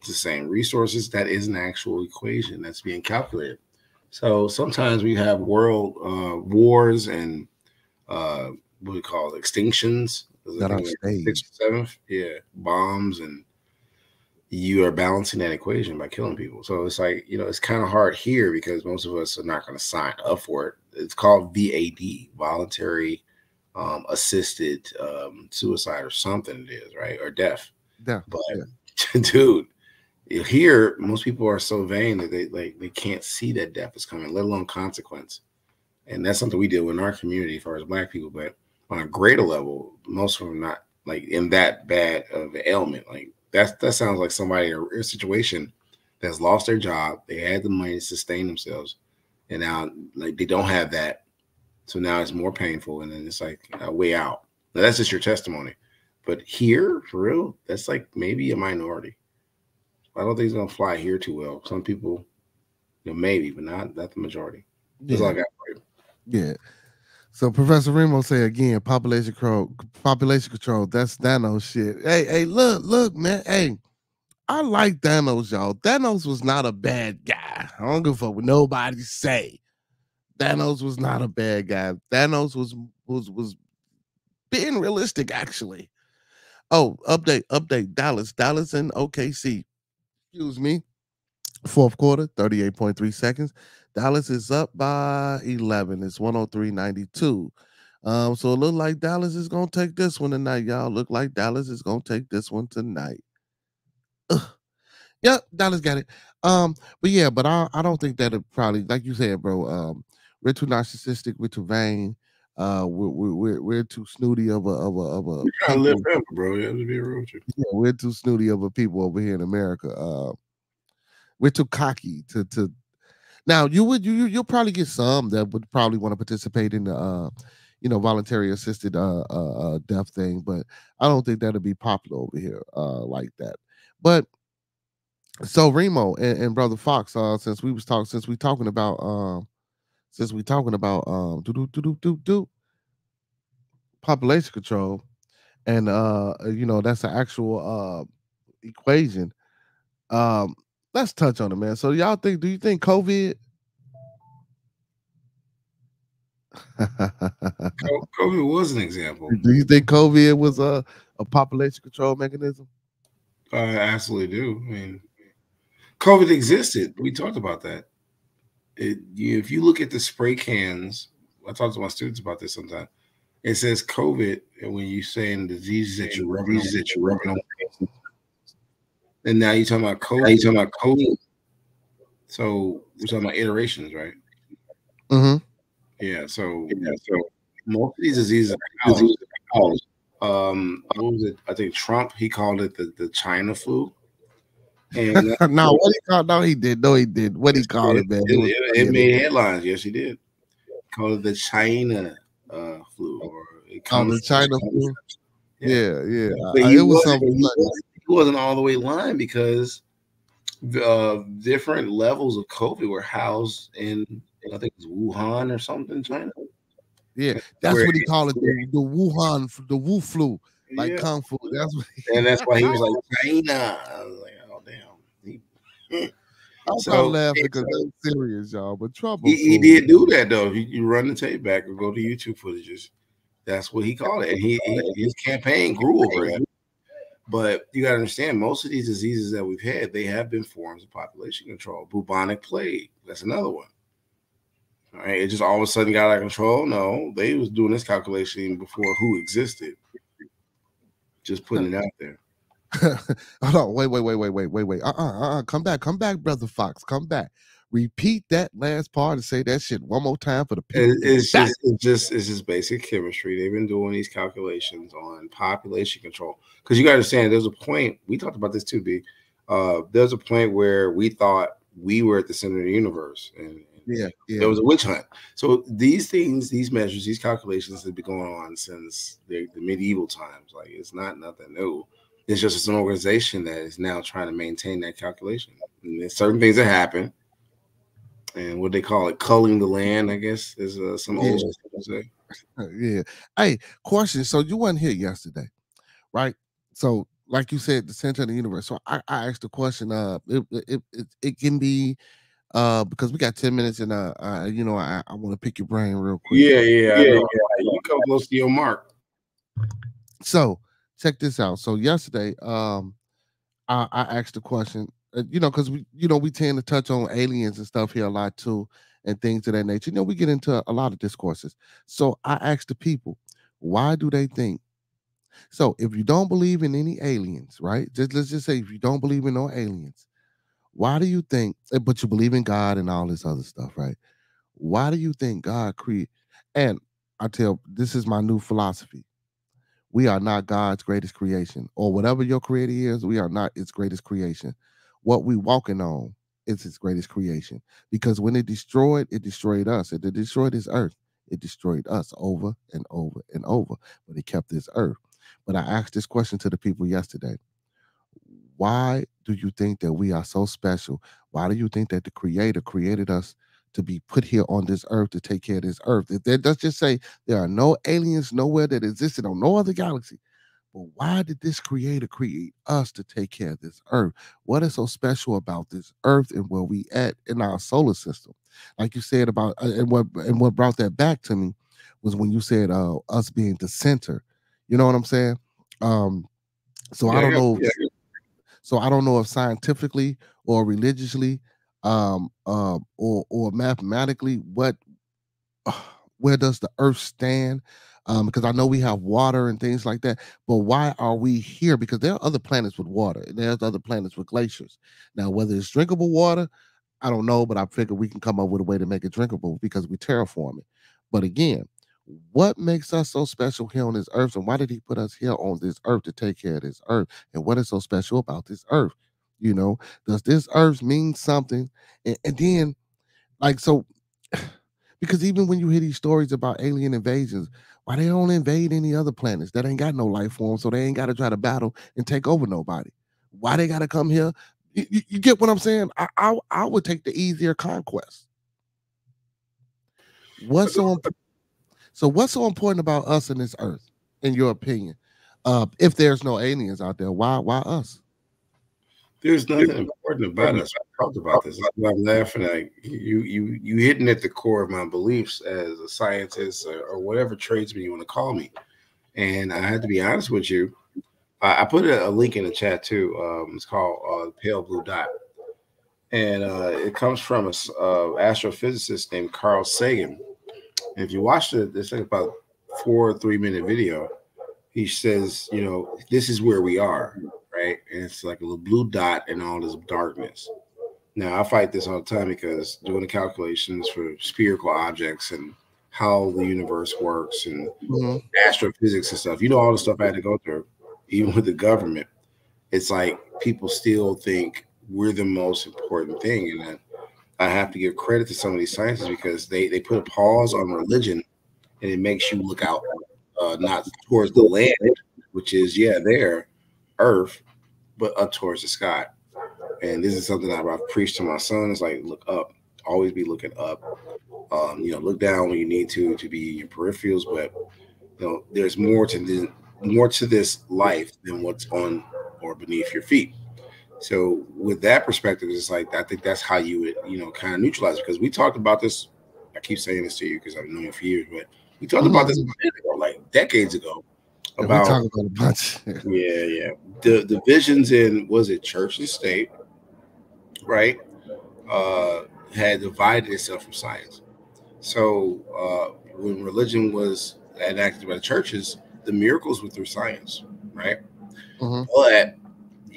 the same resources. That is an actual equation that's being calculated. So sometimes we have world wars and what we call it, extinctions. That on Like stage. 6th, 7th, yeah, bombs, and you are balancing that equation by killing people. So it's like, it's kind of hard here because most of us are not going to sign up for it. It's called VAD, voluntary assisted suicide or something it is, right? Or death. Yeah. But yeah. dude, here most people are so vain that they can't see that death is coming, let alone consequence. And that's something we deal with in our community as far as Black people. But on a greater level, most of them are not like in that bad of an ailment. Like that sounds like somebody in a situation that's lost their job. They had the money to sustain themselves, and now like they don't have that. So now it's more painful, and then it's like a way out. Now that's just your testimony. But here, for real, that's like maybe a minority. I don't think it's gonna fly here too well. Some people, maybe, but not the majority. That's all I got for you. Yeah. So Professor Remo say again, population control. That's Thanos shit. Hey, look, man. Hey, I like Thanos, y'all. Thanos was not a bad guy. I don't give a fuck what nobody say. Thanos was not a bad guy. Thanos was being realistic, actually. Oh, update. Dallas and OKC. Excuse me. Fourth quarter, 38.3 seconds. Dallas is up by 11. It's 103.92. So it look like Dallas is gonna take this one tonight, y'all. Look like Dallas is gonna take this one tonight. Ugh. Yep, Dallas got it. But yeah, but I don't think that it probably, like you said, bro. We're too narcissistic. We're too vain. We're too snooty of a You gotta live forever, bro. You have to be real with you. Yeah, we're too snooty of a people over here in America. We're too cocky to. Now you'll probably get some that would probably want to participate in the voluntary assisted death thing, but I don't think that'll be popular over here like that. But so Remo and Brother Fox, since we talking about population control, and that's an actual equation. Let's touch on it, man. So do you think COVID COVID was an example. Do you think COVID was a population control mechanism? I absolutely do. I mean, COVID existed. We talked about that. If you look at the spray cans, I talk to my students about this sometimes. It says COVID, and when you're saying diseases that you're rubbing on, and now you're talking about COVID. So we're talking about iterations, right? Mm-hmm. Yeah. So most of these diseases are caused. What was it? I think Trump, he called it the China flu. And no, what he called? No, he did. No, he did. What he called it, man? It made headlines. Yes, he did. Called it the China flu, or it comes the China flu. Yeah. But it was something. He wasn't all the way lying because different levels of COVID were housed in, I think it's Wuhan or something, China. Yeah, that's what he called it, the Wuhan, the Wu flu, like Kung Fu. That's why he was like China. I was like, oh damn. I'm laughing because it's serious, y'all. But Trump, he did do that though. You run the tape back or go to YouTube footages. That's what he called it, and his campaign grew over that. But you got to understand, most of these diseases that we've had, they have been forms of population control. Bubonic plague, that's another one. All right, it just all of a sudden got out of control. No, they was doing this calculation before WHO existed. Just putting it out there. Hold on, wait. Come back, Brother Fox. Come back. Repeat that last part and say that shit one more time for the people. It's just basic chemistry. They've been doing these calculations on population control because you got to understand. There's a point we talked about this too, B. There's a point where we thought we were at the center of the universe, and there was a witch hunt. So these things, these measures, these calculations have been going on since the medieval times. Like it's not nothing new. It's just an organization that is now trying to maintain that calculation. And there's certain things that happen. And what they call it, culling the land, I guess, is some old say. Yeah. Hey, question. So you weren't here yesterday, right? So, like you said, the center of the universe. So I asked the question. It can be because we got 10 minutes, and I want to pick your brain real quick. Yeah. You come close to your mark. So check this out. So yesterday, I asked the question. Because we tend to touch on aliens and stuff here a lot too, and things of that nature. We get into a lot of discourses. So I asked the people, why do they think? So if you don't believe in any aliens, right? Let's just say if you don't believe in no aliens, why do you think? But you believe in God and all this other stuff, right? Why do you think God created? And this is my new philosophy. We are not God's greatest creation, or whatever your creator is. We are not its greatest creation. What we walking on is its greatest creation. Because when it destroyed us. It destroyed this earth. It destroyed us over and over and over. But it kept this earth. But I asked this question to the people yesterday. Why do you think that we are so special? Why do you think that the creator created us to be put here on this earth to take care of this earth? Let's just say there are no aliens nowhere that existed on no other galaxy. But why did this creator create us to take care of this earth? What is so special about this earth and where we at in our solar system? Like you said about, and what brought that back to me was when you said us being the center. You know what I'm saying? So I don't know. So I don't know if scientifically or religiously, or mathematically, where does the earth stand? Because I know we have water and things like that, but why are we here? Because there are other planets with water, and there's other planets with glaciers. Now, whether it's drinkable water, I don't know, but I figure we can come up with a way to make it drinkable because we terraform it. But again, what makes us so special here on this earth, and why did he put us here on this earth to take care of this earth? And what is so special about this earth? Does this earth mean something? And then, like, so because even when you hear these stories about alien invasions, why they don't invade any other planets that ain't got no life form, so they ain't got to try to battle and take over nobody? Why they got to come here? You get what I'm saying? I would take the easier conquest. What's so important about us in this earth, in your opinion? If there's no aliens out there, why us? There's nothing important about us. I talked about this. I'm laughing at you hitting at the core of my beliefs as a scientist or whatever tradesman you want to call me. And I had to be honest with you. I put a link in the chat too. It's called Pale Blue Dot. And it comes from an astrophysicist named Carl Sagan. And if you watch it's like about 4 3-minute video. He says, this is where we are, right? And it's like a little blue dot in all this darkness. Now, I fight this all the time because doing the calculations for spherical objects and how the universe works and astrophysics and stuff, all the stuff I had to go through, even with the government, it's like people still think we're the most important thing. And then I have to give credit to some of these scientists because they put a pause on religion, and it makes you look out. Not towards the land, which is there, earth, but up towards the sky. And this is something I've preached to my son. It's like, look up, always be looking up. Look down when you need to be in your peripherals, but there's more to this life than what's on or beneath your feet. So with that perspective, it's like I think that's how you would kind of neutralize it, because we talked about this. I keep saying this to you because I've known you for years, but we talked about this like decades ago. About, we talked about a bunch. The divisions in, was it church and state, right? Had divided itself from science. So when religion was enacted by the churches, the miracles were through science, right? But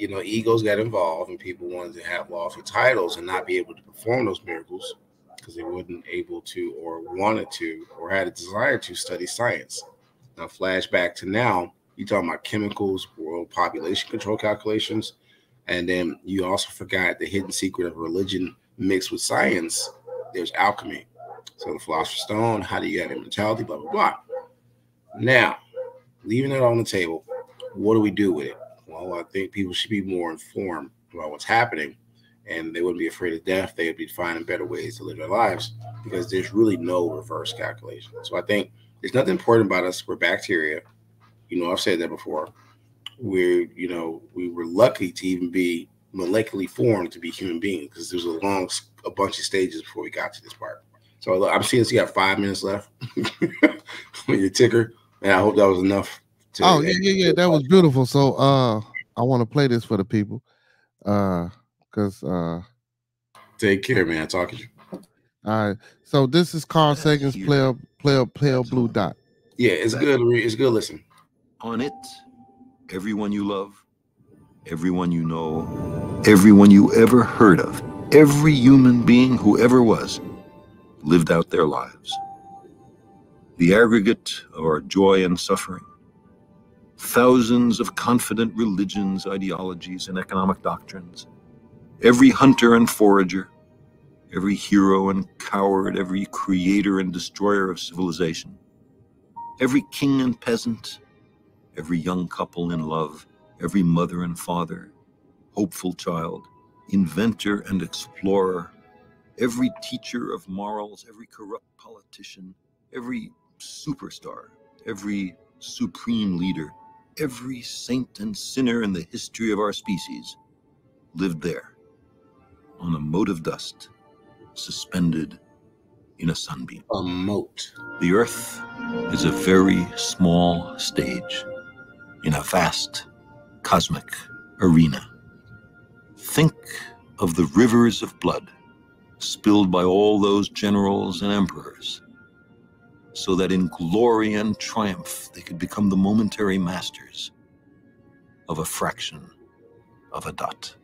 you know, egos got involved and people wanted to have lofty titles and not be able to perform those miracles because they weren't able to or wanted to or had a desire to study science. Now, flashback to now, you're talking about chemicals, world population control calculations, and then you also forgot the hidden secret of religion mixed with science. There's alchemy. So the Philosopher's Stone, how do you get immortality, blah, blah, blah. Now, leaving it on the table, what do we do with it? Well, I think people should be more informed about what's happening, and they wouldn't be afraid of death. They would be finding better ways to live their lives because there's really no reverse calculation. So I think there's nothing important about us. We're bacteria. You know, I've said that before. We were lucky to even be molecularly formed to be human beings because there's a bunch of stages before we got to this part. So look, I'm seeing you got 5 minutes left with your ticker, and I hope that was enough. Yeah, that was beautiful. So I want to play this for the people, because take care, man. Talking to you. All right. So this is Carl Sagan's Player Blue Dot. Yeah, it's good. It's good. Listen. On it, everyone you love, everyone you know, everyone you ever heard of, every human being who ever was, lived out their lives. The aggregate of our joy and suffering. Thousands of confident religions, ideologies, and economic doctrines. Every hunter and forager, every hero and coward, every creator and destroyer of civilization. Every king and peasant, every young couple in love, every mother and father, hopeful child, inventor and explorer, every teacher of morals, every corrupt politician, every superstar, every supreme leader, every saint and sinner in the history of our species lived there, on a mote of dust, suspended in a sunbeam. A mote. The Earth is a very small stage in a vast cosmic arena. Think of the rivers of blood spilled by all those generals and emperors, so that in glory and triumph they could become the momentary masters of a fraction of a dot.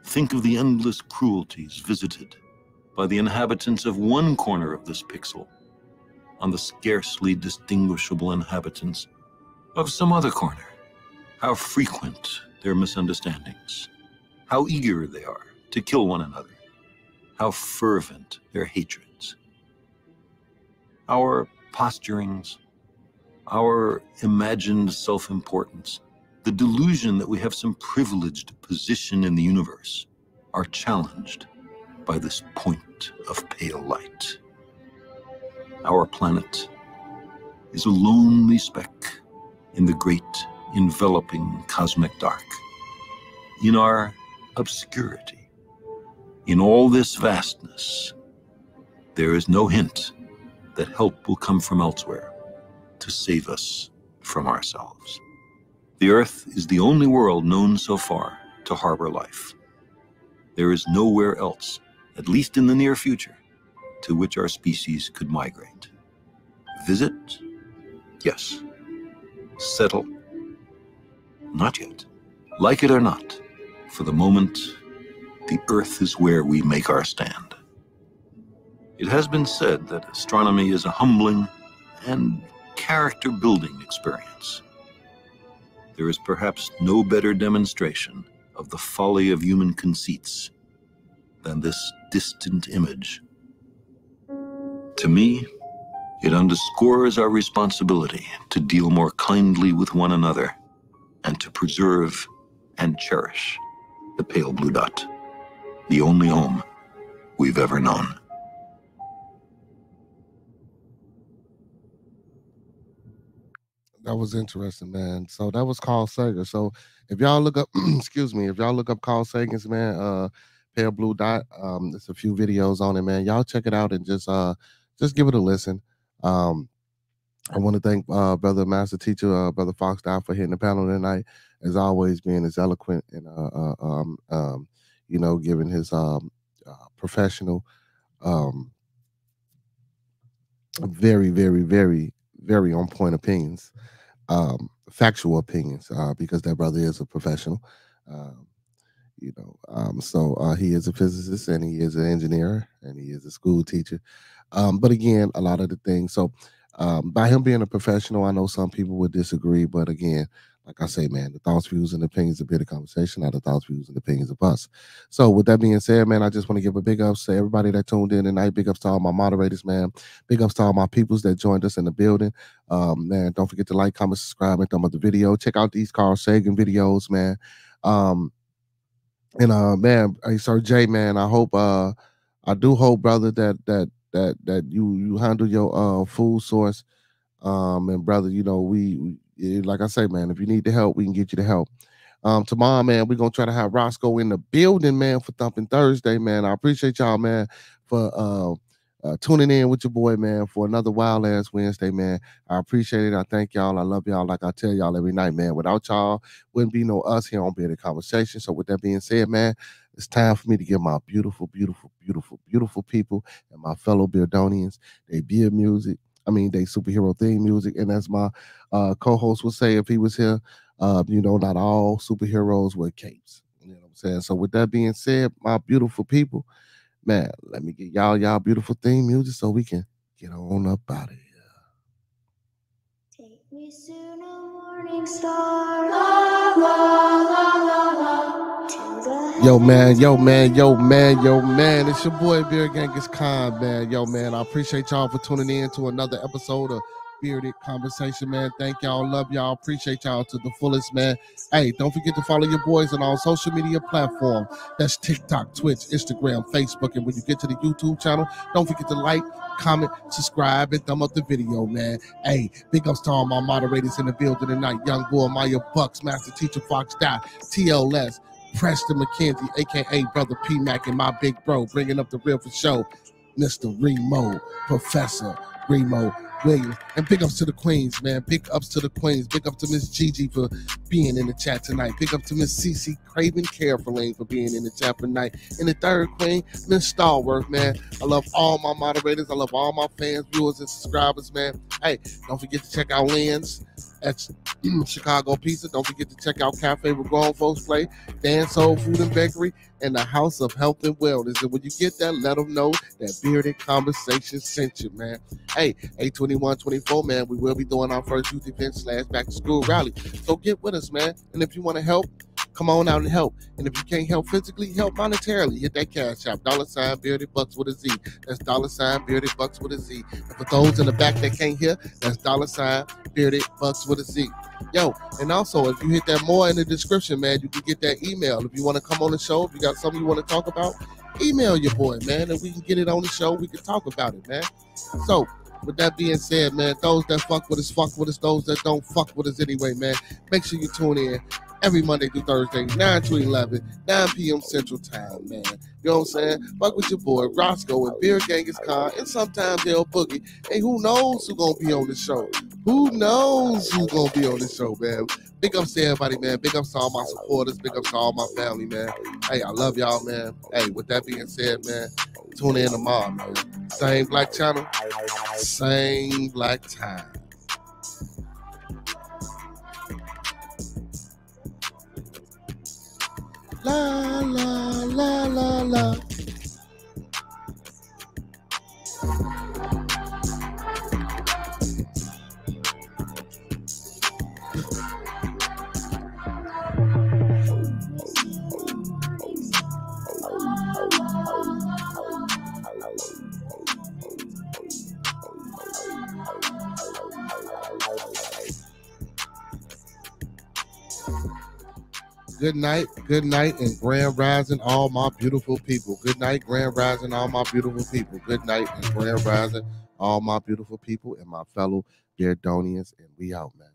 Think of the endless cruelties visited by the inhabitants of one corner of this pixel on the scarcely distinguishable inhabitants of some other corner. How frequent their misunderstandings, how eager they are to kill one another, how fervent their hatreds. Our posturings, our imagined self-importance, the delusion that we have some privileged position in the universe are challenged by this point of pale light. Our planet is a lonely speck in the great enveloping cosmic dark. In our obscurity, in all this vastness, there is no hint that help will come from elsewhere to save us from ourselves. The Earth is the only world known so far to harbor life. There is nowhere else, at least in the near future, to which our species could migrate. Visit? Yes. Settle? Not yet. Like it or not, for the moment, the Earth is where we make our stand. It has been said that astronomy is a humbling and character-building experience. There is perhaps no better demonstration of the folly of human conceits than this distant image. To me, it underscores our responsibility to deal more kindly with one another and to preserve and cherish the pale blue dot, the only home we've ever known. That was interesting, man. So that was Carl Sagan. So if y'all look up, excuse me, if y'all look up Carl Sagan's, man, Pale Blue Dot, there's a few videos on it, man. Y'all check it out and just give it a listen. I want to thank Brother Master Teacher, Brother Fox Dow, for hitting the panel tonight, as always, being as eloquent and giving his professional, very, very, very, very on point opinions. Factual opinions, because that brother is a professional. So he is a physicist, and he is an engineer, and he is a school teacher. But again, a lot of the things. So by him being a professional, I know some people would disagree, but again, like I say, man, the thoughts, views, and opinions of Bearded Conversation are the thoughts, views, and opinions of us. So with that being said, man, I just want to give a big ups to everybody that tuned in tonight. Big ups to all my moderators, man. Big ups to all my peoples that joined us in the building. Man, don't forget to like, comment, subscribe, and thumb up the video. Check out these Carl Sagan videos, man. Man, hey, Sir Jay, man, I do hope, brother, that you handle your food source. And brother, like I say, man, if you need the help, we can get you the help. Tomorrow, man, we're gonna try to have Roscoe in the building, man, for Thumping Thursday, man. I appreciate y'all, man, for tuning in with your boy, man, for another wild ass Wednesday, man. I appreciate it. I thank y'all. I love y'all, like I tell y'all every night, man. Without y'all, wouldn't be no us here on Bearded Conversation. So with that being said, man, it's time for me to give my beautiful, beautiful, beautiful, beautiful people and my fellow Beardonians they beard music. I mean, they superhero theme music, and as my co-host would say if he was here, not all superheroes wear capes. You know what I'm saying? So with that being said, my beautiful people, man, let me get y'all beautiful theme music so we can get on up out of here. Take me soon, a morning star. La, la, la, la, la. Yo, man. It's your boy BEARDEDBUCKZ Khan, man. Yo, man, I appreciate y'all for tuning in to another episode of Bearded Conversation, man. Thank y'all, love y'all, appreciate y'all to the fullest, man. Hey, don't forget to follow your boys on all social media platforms. That's TikTok, Twitch, Instagram, Facebook, and when you get to the YouTube channel, don't forget to like, comment, subscribe, and thumb up the video, man. Hey, big ups to all my moderators in the building tonight. Young Boy, Maya Bucks, Master Teacher Fox Dot, TLS, Preston McKenzie, aka Brother P Mac, and my big bro, bringing up the real for show, Mr. Remo, Professor Remo Williams. And big ups to the queens, man. Big ups to the queens. Big up to Miss Gigi for being in the chat tonight. Big up to Miss Cece Craven Carefuling for being in the chat tonight. And the third queen, Miss Stallworth, man. I love all my moderators. I love all my fans, viewers, and subscribers, man. Hey, don't forget to check out Lynn's at Chicago Pizza. Don't forget to check out Cafe where grown folks play, Dan Soul Food and Bakery, and the House of Health and Wellness. And when you get that, let them know that Bearded Conversation sent you, man. Hey, 8/21/24, man, we will be doing our first youth event / back to school rally. So get with us, man. And if you want to help, come on out and help. And if you can't help physically, help monetarily. Hit that cash app, $ BEARDEDBUCKZ with a Z. That's $ BEARDEDBUCKZ with a Z. And for those in the back that can't hear, that's $ BEARDEDBUCKZ with a Z. Yo, and also if you hit that more in the description, man, you can get that email. If you want to come on the show, if you got something you want to talk about, email your boy, man, and we can get it on the show. We can talk about it, man. So with that being said, man, those that fuck with us, fuck with us. Those that don't, fuck with us anyway, man. Make sure you tune in every Monday through Thursday, 9 to 11, 9 p.m. Central Time, man. You know what I'm saying? Fuck with your boy, Roscoe, and BEARDEDBUCKZ Khan, and sometimes they'll Boogie. And who knows who's going to be on the show? Who knows who's going to be on the show, man? Big ups to everybody, man. Big ups to all my supporters. Big ups to all my family, man. Hey, I love y'all, man. Hey, with that being said, man, tune in tomorrow, man. Same black channel, same black time. La, la, la, la, la. Good night, and grand rising, all my beautiful people. Good night, grand rising, all my beautiful people. Good night, and grand rising, all my beautiful people and my fellow Beardonians. And we out, man.